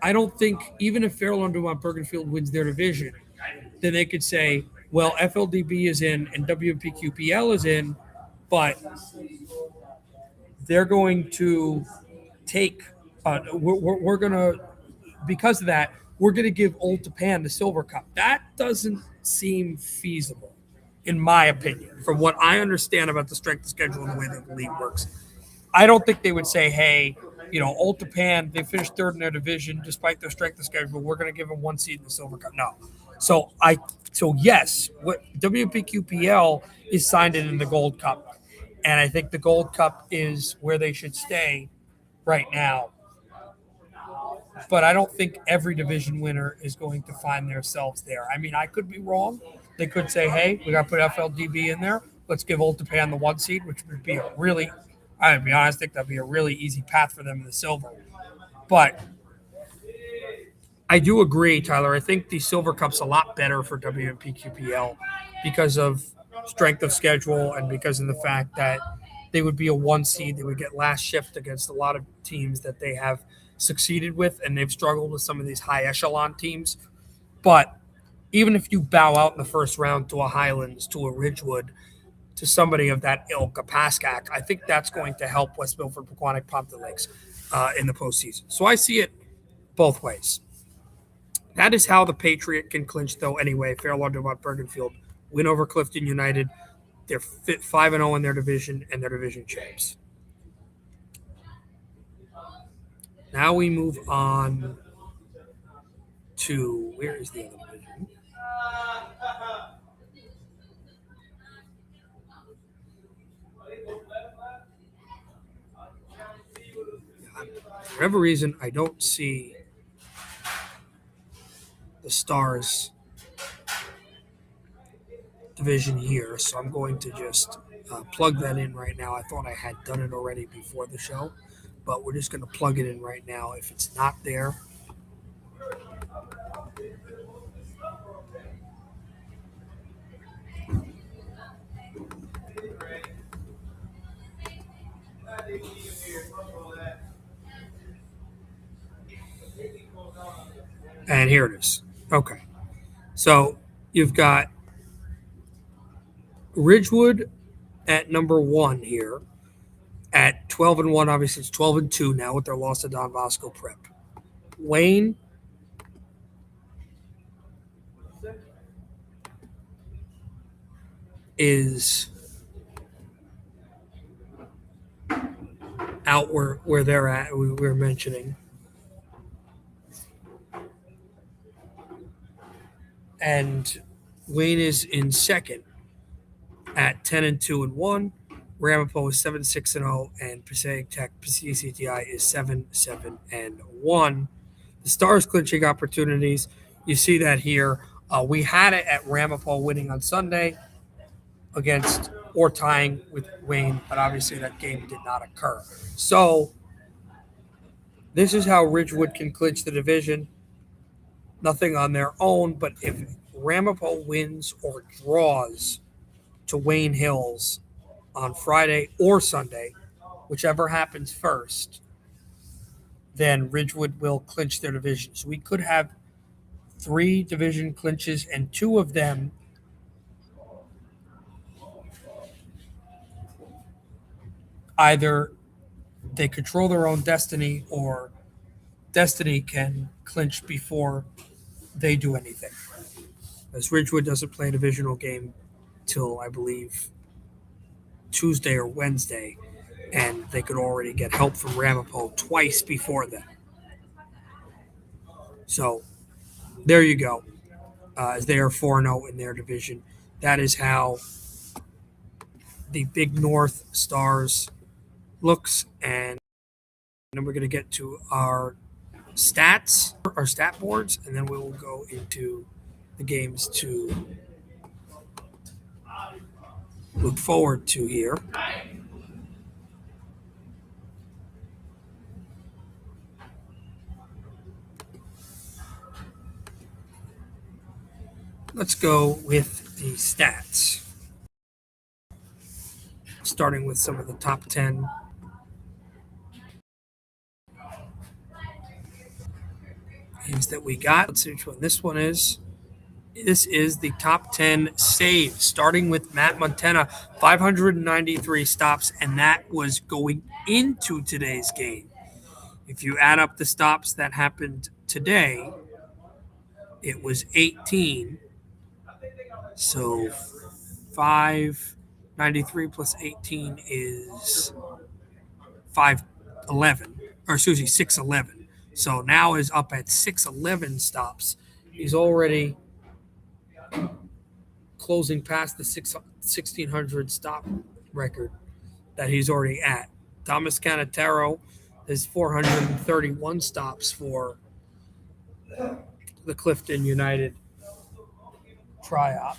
I don't think even if Fairlawn Dumont Bergenfield wins their division, then they could say, well, FLDB is in and WPQPL is in, but they're going to take we're going to, because of that, we're going to give Old Tapan the Silver Cup. That doesn't seem feasible, in my opinion, from what I understand about the strength of schedule and the way that the league works. I don't think they would say, hey, Old Tapan, they finished third in their division despite their strength of schedule. We're going to give them one seed in the Silver Cup. No. So yes, what WPQPL is signed in the Gold Cup. And I think the Gold Cup is where they should stay right now. But I don't think every division winner is going to find themselves there. I mean, I could be wrong. They could say, hey, we got to put FLDB in there. Let's give Old Tapan the one seed, which would be I'd be honest, I think that'd be a really easy path for them in the Silver. But I do agree, Tyler. I think the Silver Cup's a lot better for WPQPL because of strength of schedule and because of the fact that they would be a one seed. They would get last shift against a lot of teams that they have succeeded with, and they've struggled with some of these high echelon teams. But even if you bow out in the first round to a Highlands, to a Ridgewood, to somebody of that ilk, a Pascack, I think that's going to help West Milford, Pequannock, Pompton Lakes in the postseason. So I see it both ways. That is how the Patriot can clinch, though, anyway. Fairlawn Dumont Bergenfield win over Clifton United. They're 5-0 in their division, and their division champs. Now we move on to, where is the other division? For whatever reason, I don't see the Stars division here, so I'm going to just plug that in right now. I thought I had done it already before the show, but we're just going to plug it in right now. If it's not there, And here it is. Okay. So you've got Ridgewood at number 1 here at 12-1. Obviously, it's 12-2 now with their loss to Don Bosco Prep. Wayne is out where they're at. We were mentioning. And Wayne is in second at 10-2-1. Ramapo is 7-6-0, and Passaic Tech PCCTI is 7-7-1. The Stars clinching opportunities. You see that here. We had it at Ramapo winning on Sunday against or tying with Wayne, but obviously that game did not occur. So this is how Ridgewood can clinch the division. Nothing on their own, but if Ramapo wins or draws to Wayne Hills on Friday or Sunday, whichever happens first, then Ridgewood will clinch their division. So we could have 3 division clinches, and 2 of them either they control their own destiny or destiny can clinch before they do anything. As Ridgewood doesn't play a divisional game till, I believe, Tuesday or Wednesday, and they could already get help from Ramapo twice before then. So there you go. As they are 4-0 in their division. That is how the Big North Stars looks. And then we're going to get to our stats, our stat boards, and then we will go into the games to look forward to here. Let's go with the stats. Starting with some of the top 10 games that we got. Let's see which one this one is. This is the top 10 saves, starting with Matt Montana, 593 stops, and that was going into today's game. If you add up the stops that happened today, it was 18. So 593 plus 18 is 511, or excuse me, 611. So now is up at 611 stops. He's already closing past the 1,600 stop record that he's already at. Thomas Canataro is 431 stops for the Clifton United Triop,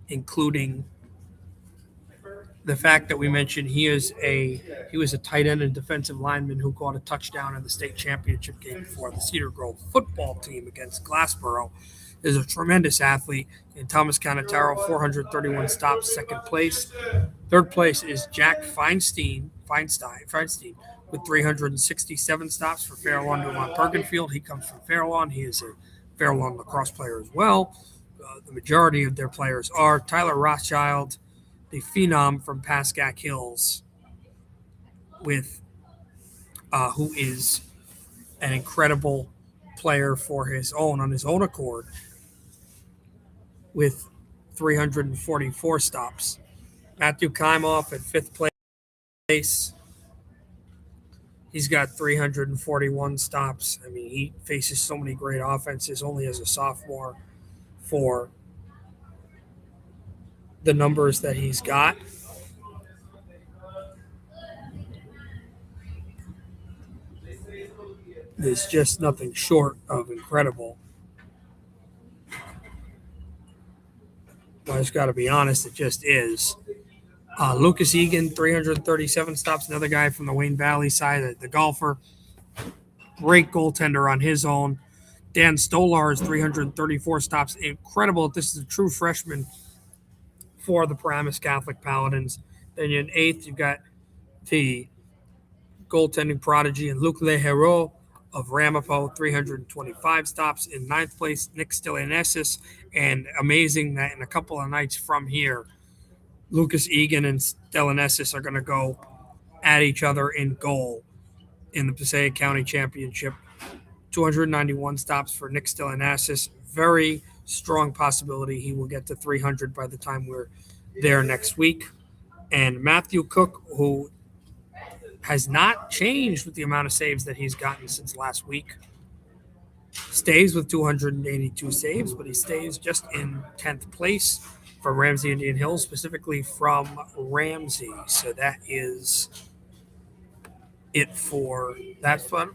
including the fact that we mentioned he was a tight end and defensive lineman who caught a touchdown in the state championship game for the Cedar Grove football team against Glassboro. Is a tremendous athlete. And Thomas Canataro, 431 stops, second place. Third place is Jack Feinstein with 367 stops for Fairlawn Newmont Bergenfield. He comes from Fairlawn. He is a Fairlawn lacrosse player as well. The majority of their players are Tyler Rothschild, the phenom from Pascack Hills, with who is an incredible player for on his own accord, with 344 stops. Matthew Kimoff at fifth place. He's got 341 stops. I mean, he faces so many great offenses only as a sophomore for the numbers that he's got. It's just nothing short of incredible. I just got to be honest, it just is. Lucas Egan, 337 stops, another guy from the Wayne Valley side, the golfer. Great goaltender on his own. Dan Stolarz, 334 stops. Incredible. This is a true freshman for the Paramus Catholic Paladins. Then in eighth, you've got the goaltending prodigy and Luc Lehero of Ramapo, 325 stops. In ninth place, Nick Stylianesis. And amazing that in a couple of nights from here, Lucas Egan and Stylianesis are going to go at each other in goal in the Passaic County Championship. 291 stops for Nick Stylianesis. Very strong possibility he will get to 300 by the time we're there next week. And Matthew Cook, who has not changed with the amount of saves that he's gotten since last week, stays with 282 saves, but he stays just in 10th place from Ramsey Indian Hills, specifically from Ramsey. So that is it for that fun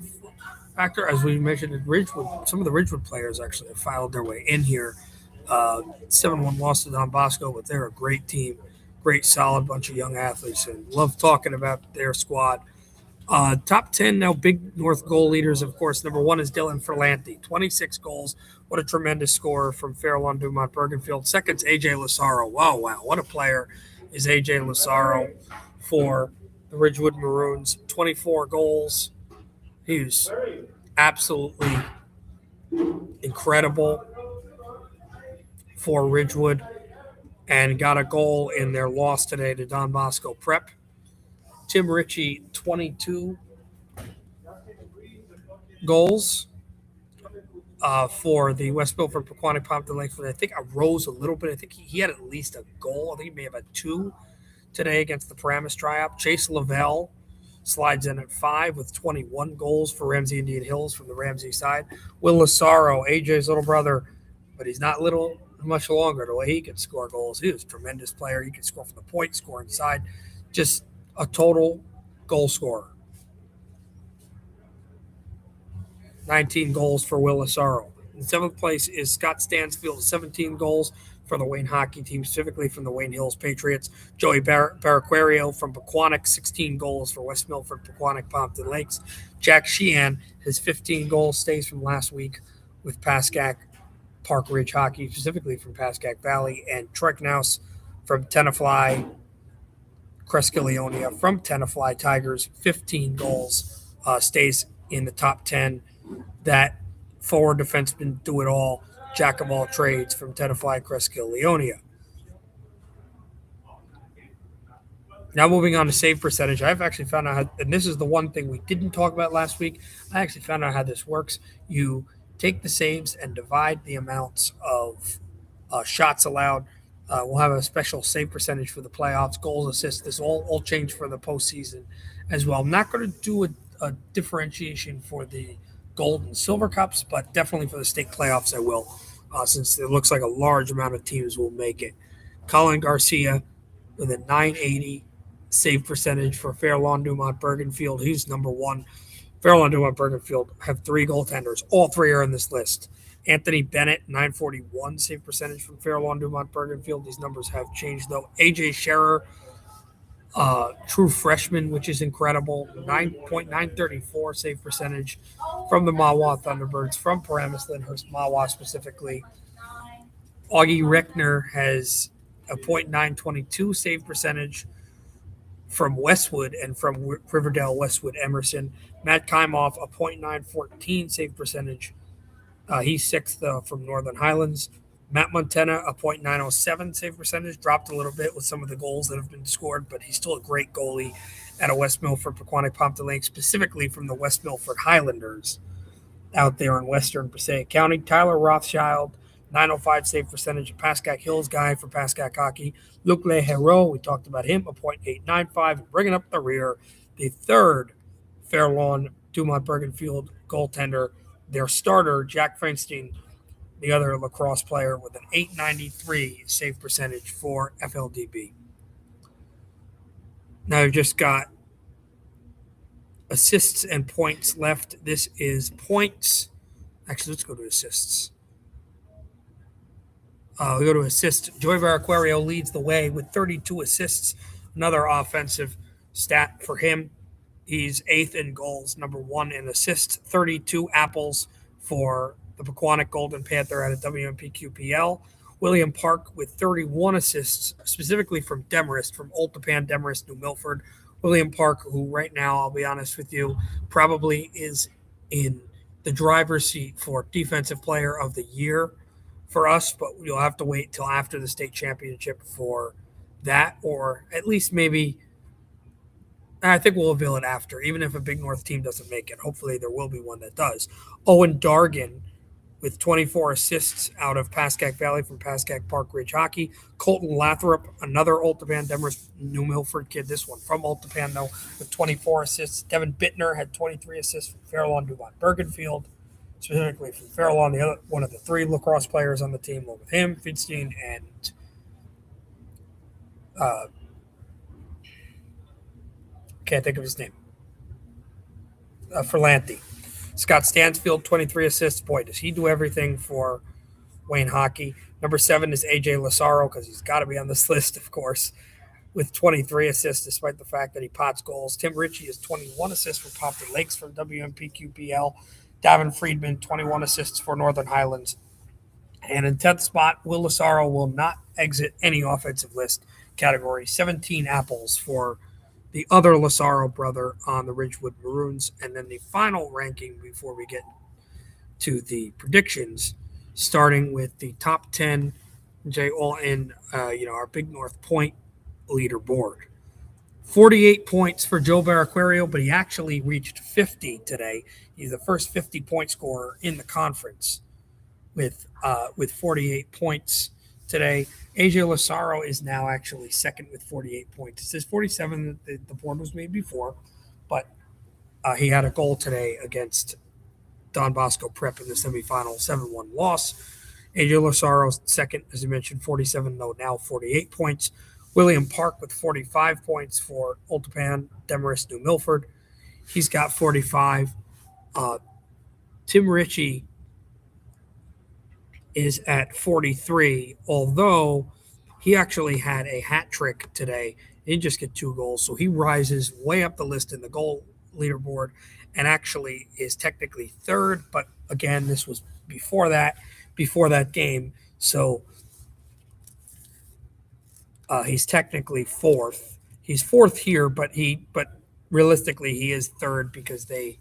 factor. As we mentioned at Ridgewood, some of the Ridgewood players actually have filed their way in here. 7-1 loss to Don Bosco, but they're a great team, great solid bunch of young athletes, and love talking about their squad. Top 10 now, Big North goal leaders, of course. Number 1 is Dylan Ferlanti, 26 goals. What a tremendous scorer from Fair Lawn Dumont Bergenfield. Second's AJ Lazaro. Wow, what a player is AJ Lazaro for the Ridgewood Maroons. 24 goals. He's absolutely incredible for Ridgewood and got a goal in their loss today to Don Bosco Prep. Tim Ritchie, 22 goals for the West Milford Pequannock Pompton Lakes. I think I rose a little bit. I think he had at least a goal. I think he may have had 2 today against the Paramus Triop. Chase Lavelle slides in at 5 with 21 goals for Ramsey Indian Hills from the Ramsey side. Will Lazaro, AJ's little brother, but he's not little much longer. The way he can score goals, he was a tremendous player. He can score from the point, score inside. Just a total goal scorer. 19 goals for Will Lazaro. In 7th place is Scott Stansfield, 17 goals for the Wayne hockey team, specifically from the Wayne Hills Patriots. Joey Barraquario from Pequannock, 16 goals for West Milford, Pequannock, Pompton Lakes. Jack Sheehan has 15 goals, stays from last week with Pascack Park Ridge Hockey, specifically from Pascack Valley. And Troy Knaus from Tenafly, Cresca-Leonia from Tenafly Tigers, 15 goals, stays in the top 10. That forward defenseman do it all, jack of all trades from Tenafly Cresca-Leonia. Now moving on to save percentage. I've actually found out how, and this is the one thing we didn't talk about last week. I actually found out how this works. You take the saves and divide the amounts of shots allowed. We'll have a special save percentage for the playoffs, goals, assists. This all change for the postseason as well. I'm not going to do a differentiation for the gold and silver cups, but definitely for the state playoffs I will, since it looks like a large amount of teams will make it. Colin Garcia with a 980 save percentage for Fair Lawn Dumont Bergenfield. He's number 1. Fair Lawn Dumont Bergenfield have 3 goaltenders. All 3 are in this list. Anthony Bennett, 941 save percentage from Fair Lawn Dumont Bergenfield. These numbers have changed, though. AJ Scherer, true freshman, which is incredible. 9.934 save percentage from the Mahwah Thunderbirds, from Paramus Lyndhurst, Mahwah specifically. Augie Reckner has a .922 save percentage from Westwood and from Riverdale Westwood Emerson. Matt Kimoff, a .914 save percentage. He's 6th from Northern Highlands. Matt Montana, a .907 save percentage, dropped a little bit with some of the goals that have been scored, but he's still a great goalie at a West Milford Pequannock Pompton Lakes, specifically from the West Milford Highlanders out there in western Passaic County. Tyler Rothschild, 905 save percentage, a Pascack Hills guy for Pascack Hockey. Luc Lehero, we talked about him, a .895, and bringing up the rear, the 3rd Fair Lawn Dumont Bergenfield goaltender, their starter, Jack Feinstein, the other lacrosse player, with an .893 save percentage for FLDB. Now we've just got assists and points left. This is points. Actually, let's go to assists. We go to assists. Joey Barraquario leads the way with 32 assists. Another offensive stat for him. He's 8th in goals, number 1 in assists, 32 apples for the Pequannock Golden Panther out of WMPQPL. William Park with 31 assists, specifically from Demarest, from Old Tappan, Demarest, New Milford. William Park, who right now, I'll be honest with you, probably is in the driver's seat for Defensive Player of the Year for us, but you'll have to wait till after the state championship for that, or at least maybe I think we'll reveal it after, even if a Big North team doesn't make it. Hopefully, there will be one that does. Owen Dargan with 24 assists out of Pascack Valley from Pascack Park Ridge Hockey. Colton Lathrop, another Old Tappan Demarest New Milford kid, this one from Old Tappan, though, with 24 assists. Devin Bittner had 23 assists from Fairlawn Dumont Bergenfield, specifically from Fairlawn, the other one of the three lacrosse players on the team, along with him, Fidstein, and can't think of his name. Ferlanti. Scott Stansfield, 23 assists. Boy, does he do everything for Wayne Hockey. Number 7 is AJ Lazaro, because he's got to be on this list, of course, with 23 assists, despite the fact that he pots goals. Tim Ritchie has 21 assists for Pompton Lakes from WMPQPL. Davin Friedman, 21 assists for Northern Highlands. And in 10th spot, Will Lazaro will not exit any offensive list category. 17 apples for the other Lazaro brother on the Ridgewood Maroons. And then the final ranking before we get to the predictions, starting with the top 10, all in our Big North point leaderboard. 48 points for Joe Barraquario, but he actually reached 50 today. He's the first 50-point scorer in the conference with 48 points today. AJ Lazaro is now actually second with 48 points. It says 47 that the board was made before, but he had a goal today against Don Bosco Prep in the semifinal, 7-1 loss. AJ Lazaro second, as I mentioned, 47, though now 48 points. William Park with 45 points for Old Tappan, Demarest, New Milford. He's got 45. Tim Ritchie is at 43, although he actually had a hat trick today. He didn't just get 2 goals, so he rises way up the list in the goal leaderboard and actually is technically third. But again, this was before that game, so he's technically fourth. He's fourth here, but realistically he is third because they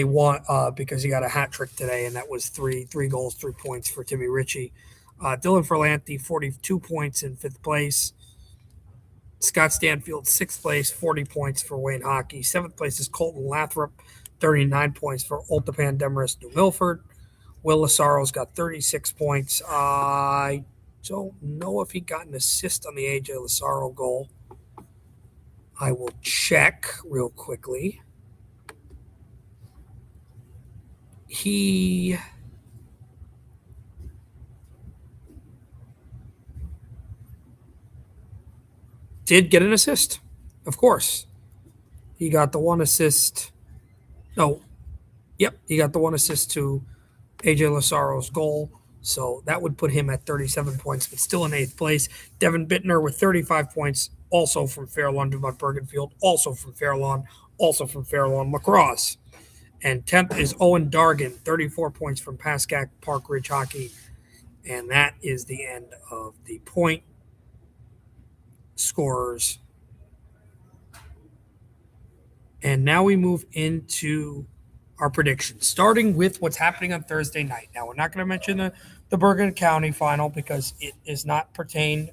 won because he got a hat trick today, and that was three goals, 3 points for Timmy Ritchie. Dylan Ferlanti, 42 points in 5th place. Scott Stanfield, 6th place, 40 points for Wayne Hockey. 7th place is Colton Lathrop, 39 points for Old Tappan, Demarest, New Milford. Will Lazaro's got 36 points. I don't know if he got an assist on the AJ Lazaro goal. I will check real quickly. He did get an assist, of course. He got the 1 assist. He got the 1 assist to AJ Lazaro's goal. So that would put him at 37 points, but still in 8th place. Devin Bittner with 35 points, also from Fairlawn Dumont Bergenfield, also from Fairlawn Lacrosse. And 10th is Owen Dargan, 34 points from Pascack Park Ridge Hockey. And that is the end of the point scorers. And now we move into our predictions, starting with what's happening on Thursday night. Now, we're not going to mention the Bergen County final because it is not pertain to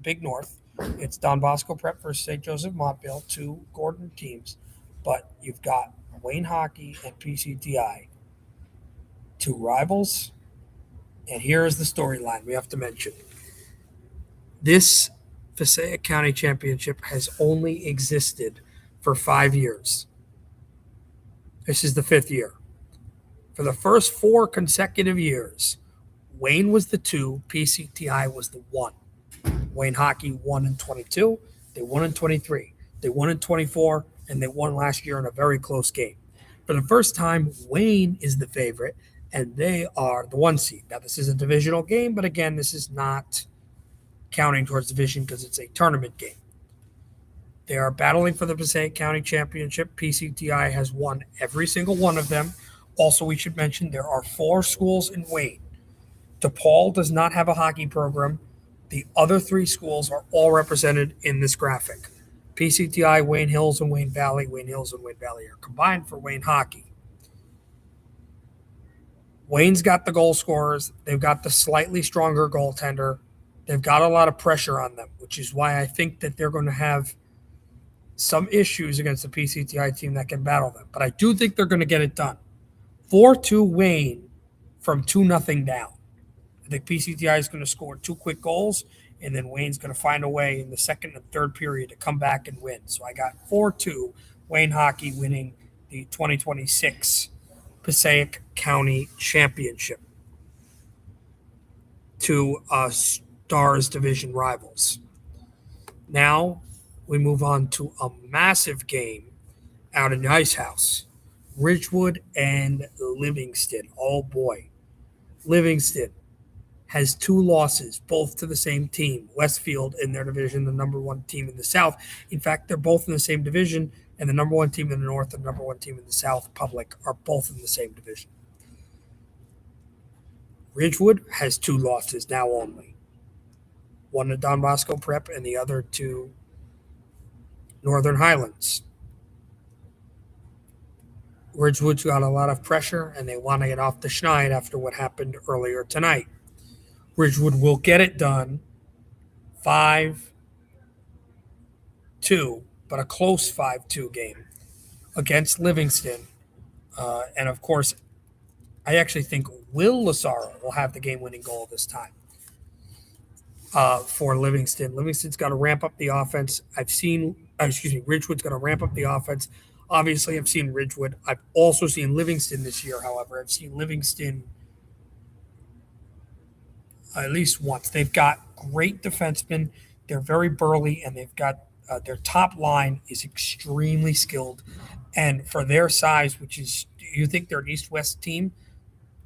Big North. It's Don Bosco Prep versus St. Joseph Montville, 2 Gordon teams. But you've got Wayne Hockey and PCTI, 2 rivals. And here is the storyline we have to mention. This Passaic County Championship has only existed for 5 years. This is the 5th year. For the first 4 consecutive years, Wayne was the 2, PCTI was the 1. Wayne Hockey won in 22, they won in 23, they won in 24, and they won last year in a very close game. For the first time, Wayne is the favorite, and they are the 1 seed. Now, this is a divisional game, but again, this is not counting towards division because it's a tournament game. They are battling for the Passaic County Championship. PCTI has won every single one of them. Also, we should mention there are 4 schools in Wayne. DePaul does not have a hockey program. The other three schools are all represented in this graphic. PCTI, Wayne Hills, and Wayne Valley. Wayne Hills and Wayne Valley are combined for Wayne Hockey. Wayne's got the goal scorers. They've got the slightly stronger goaltender. They've got a lot of pressure on them, which is why I think that they're going to have some issues against the PCTI team that can battle them. But I do think they're going to get it done. 4-2 Wayne from 2-0 down. I think PCTI is going to score 2 quick goals, and then Wayne's going to find a way in the second and third period to come back and win. So I got 4-2 Wayne Hockey winning the 2026 Passaic County Championship to Stars Division rivals. Now we move on to a massive game out in the Ice House. Ridgewood and Livingston. Oh boy. Livingston has 2 losses, both to the same team. Westfield in their division, the number 1 team in the South. In fact, they're both in the same division, and the number 1 team in the North and the number 1 team in the South, Public, are both in the same division. Ridgewood has 2 losses now only. One to Don Bosco Prep and the other to Northern Highlands. Ridgewood's got a lot of pressure, and they want to get off the schneid after what happened earlier tonight. Ridgewood will get it done 5-2, but a close 5-2 game against Livingston. And, of course, I actually think Will Lazaro will have the game-winning goal this time for Livingston. Livingston's got to ramp up the offense. Ridgewood's got to ramp up the offense. Obviously, I've seen Ridgewood. I've also seen Livingston this year, however. I've seen Livingston at least once. They've got great defensemen. They're very burly, and they've got their top line is extremely skilled. And for their size, which is, you think they're an East-West team,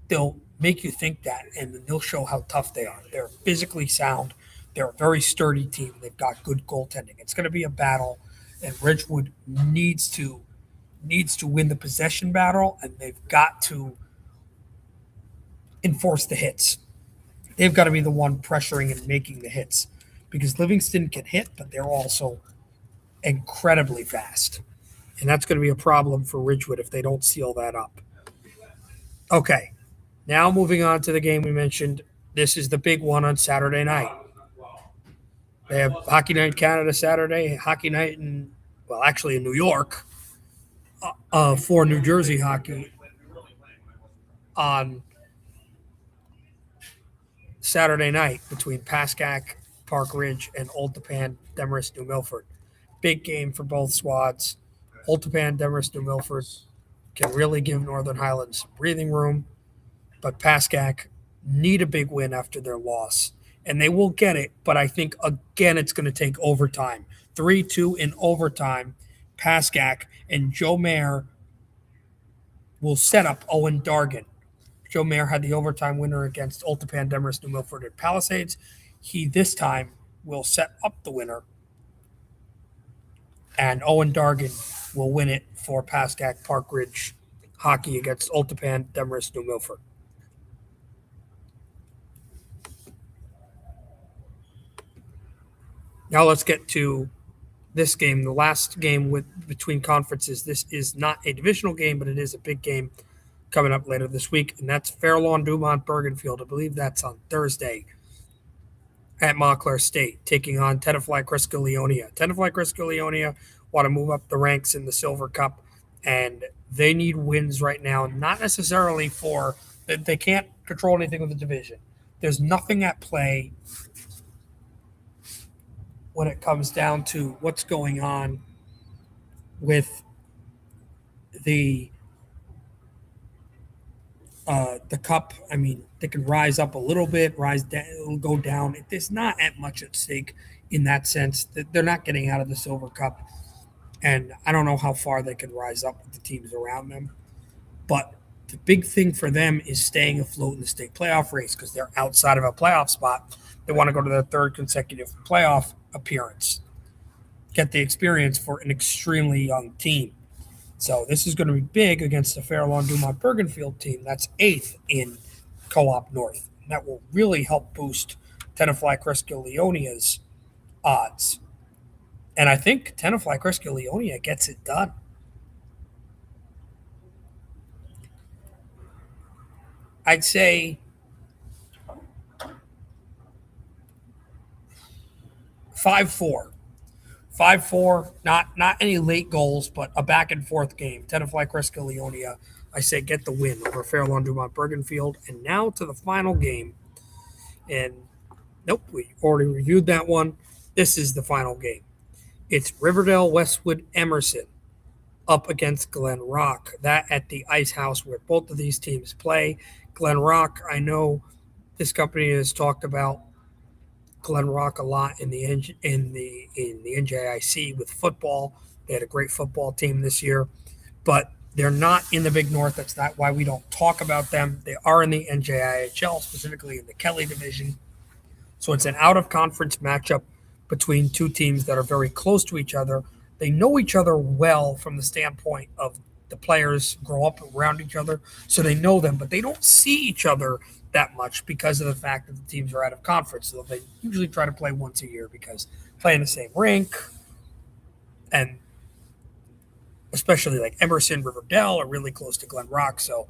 they'll make you think that, and then they'll show how tough they are. They're physically sound. They're a very sturdy team. They've got good goaltending. It's going to be a battle, and Ridgewood needs to win the possession battle, and they've got to enforce the hits. They've got to be the one pressuring and making the hits, because Livingston can hit, but they're also incredibly fast. And that's going to be a problem for Ridgewood if they don't seal that up. Okay, now moving on to the game we mentioned. This is the big one on Saturday night. They have Hockey Night in Canada Saturday, Hockey Night in New York for New Jersey hockey on Saturday night between Pascack, Park Ridge, and Old Tappan, Demorest, New Milford. Big game for both squads. Old Tappan, Demorest, New Milford can really give Northern Highlands breathing room, but Pascack need a big win after their loss, and they will get it, but I think, again, it's going to take overtime. 3-2 in overtime. Pascack and Joe Mayer will set up Owen Dargan. Joe Mayer had the overtime winner against Old Tappan, Demorest, New Milford at Palisades. He, this time, will set up the winner, and Owen Dargan will win it for Pascack Park Ridge hockey against Old Tappan, Demorest, New Milford. Now let's get to this game, the last game between conferences. This is not a divisional game, but it is a big game coming up later this week, and that's Fairlawn Dumont Bergenfield. I believe that's on Thursday at Montclair State, taking on Tenafly Crisco-Leonia. Tenafly Crisco-Leonia want to move up the ranks in the Silver Cup, and they need wins right now, not necessarily they can't control anything with the division. There's nothing at play when it comes down to what's going on with the cup. I mean, they can rise up a little bit, rise down, go down. There's not much at stake in that sense. That they're not getting out of the Silver Cup, and I don't know how far they can rise up with the teams around them. But the big thing for them is staying afloat in the state playoff race, because they're outside of a playoff spot. They want to go to their third consecutive playoff appearance, get the experience for an extremely young team. So this is going to be big against the Fairlawn Dumont Bergenfield team that's 8th in Co-op North. That will really help boost Tenafly Crisco Leonia's odds. And I think Tenafly Crisco Leonia gets it done. I'd say 5-4. 5-4, not any late goals, but a back and forth game. Tenafly Crisco Leonia, I say get the win over Fairlawn Dumont Bergenfield. And now to the final game. And nope, we already reviewed that one. This is the final game. It's Riverdale Westwood Emerson up against Glen Rock. That at the Ice House where both of these teams play. Glen Rock, I know this company has talked about Glen Rock a lot in the NJIC with football. They had a great football team this year, but they're not in the Big North. That's not why we don't talk about them. They are in the NJIHL, specifically in the Kelly division. So it's an out-of-conference matchup between two teams that are very close to each other. They know each other well from the standpoint of the players grow up around each other, so they know them, but they don't see each other that much because of the fact that the teams are out of conference. So they usually try to play once a year because playing the same rink, and especially like Emerson, Riverdale are really close to Glen Rock. So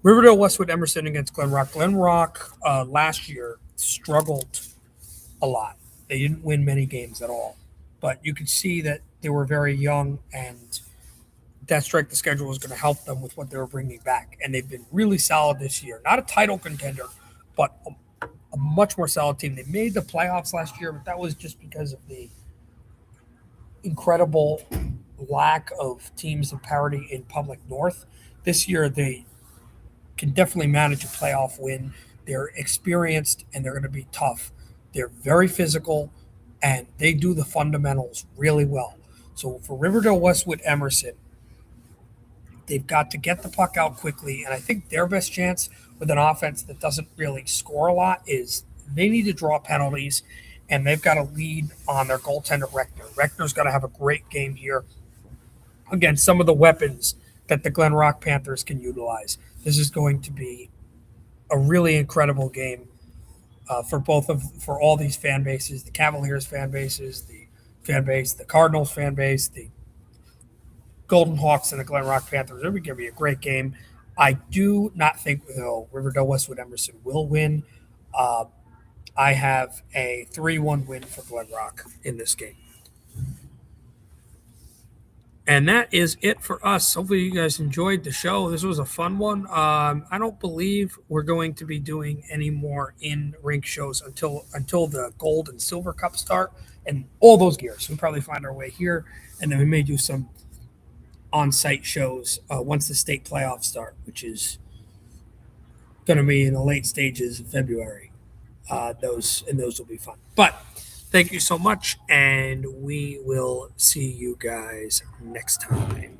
Riverdale, Westwood, Emerson against Glen Rock. Glen Rock last year struggled a lot. They didn't win many games at all, but you could see that they were very young, and that strength of schedule was going to help them with what they were bringing back. And they've been really solid this year. Not a title contender, but a much more solid team. They made the playoffs last year, but that was just because of the incredible lack of teams of parity in Public North. This year, they can definitely manage a playoff win. They're experienced and they're going to be tough. They're very physical and they do the fundamentals really well. So for Riverdale Westwood Emerson, they've got to get the puck out quickly. And I think their best chance with an offense that doesn't really score a lot is they need to draw penalties and they've got to lead on their goaltender, Reckner. Reckner's got to have a great game here against some of the weapons that the Glen Rock Panthers can utilize. This is going to be a really incredible game for all these fan bases, the Cavaliers fan bases, the fan base, the Cardinals fan base, the Golden Hawks, and the Glen Rock Panthers. It would give me a great game. I do not think though Riverdale Westwood Emerson will win. I have a 3-1 win for Glen Rock in this game. And that is it for us. Hopefully you guys enjoyed the show. This was a fun one. I don't believe we're going to be doing any more in-rink shows until the Gold and Silver Cup start and all those gears. We'll probably find our way here, and then we may do some on-site shows once the state playoffs start, which is going to be in the late stages of February. Those will be fun. But thank you so much, and we will see you guys next time.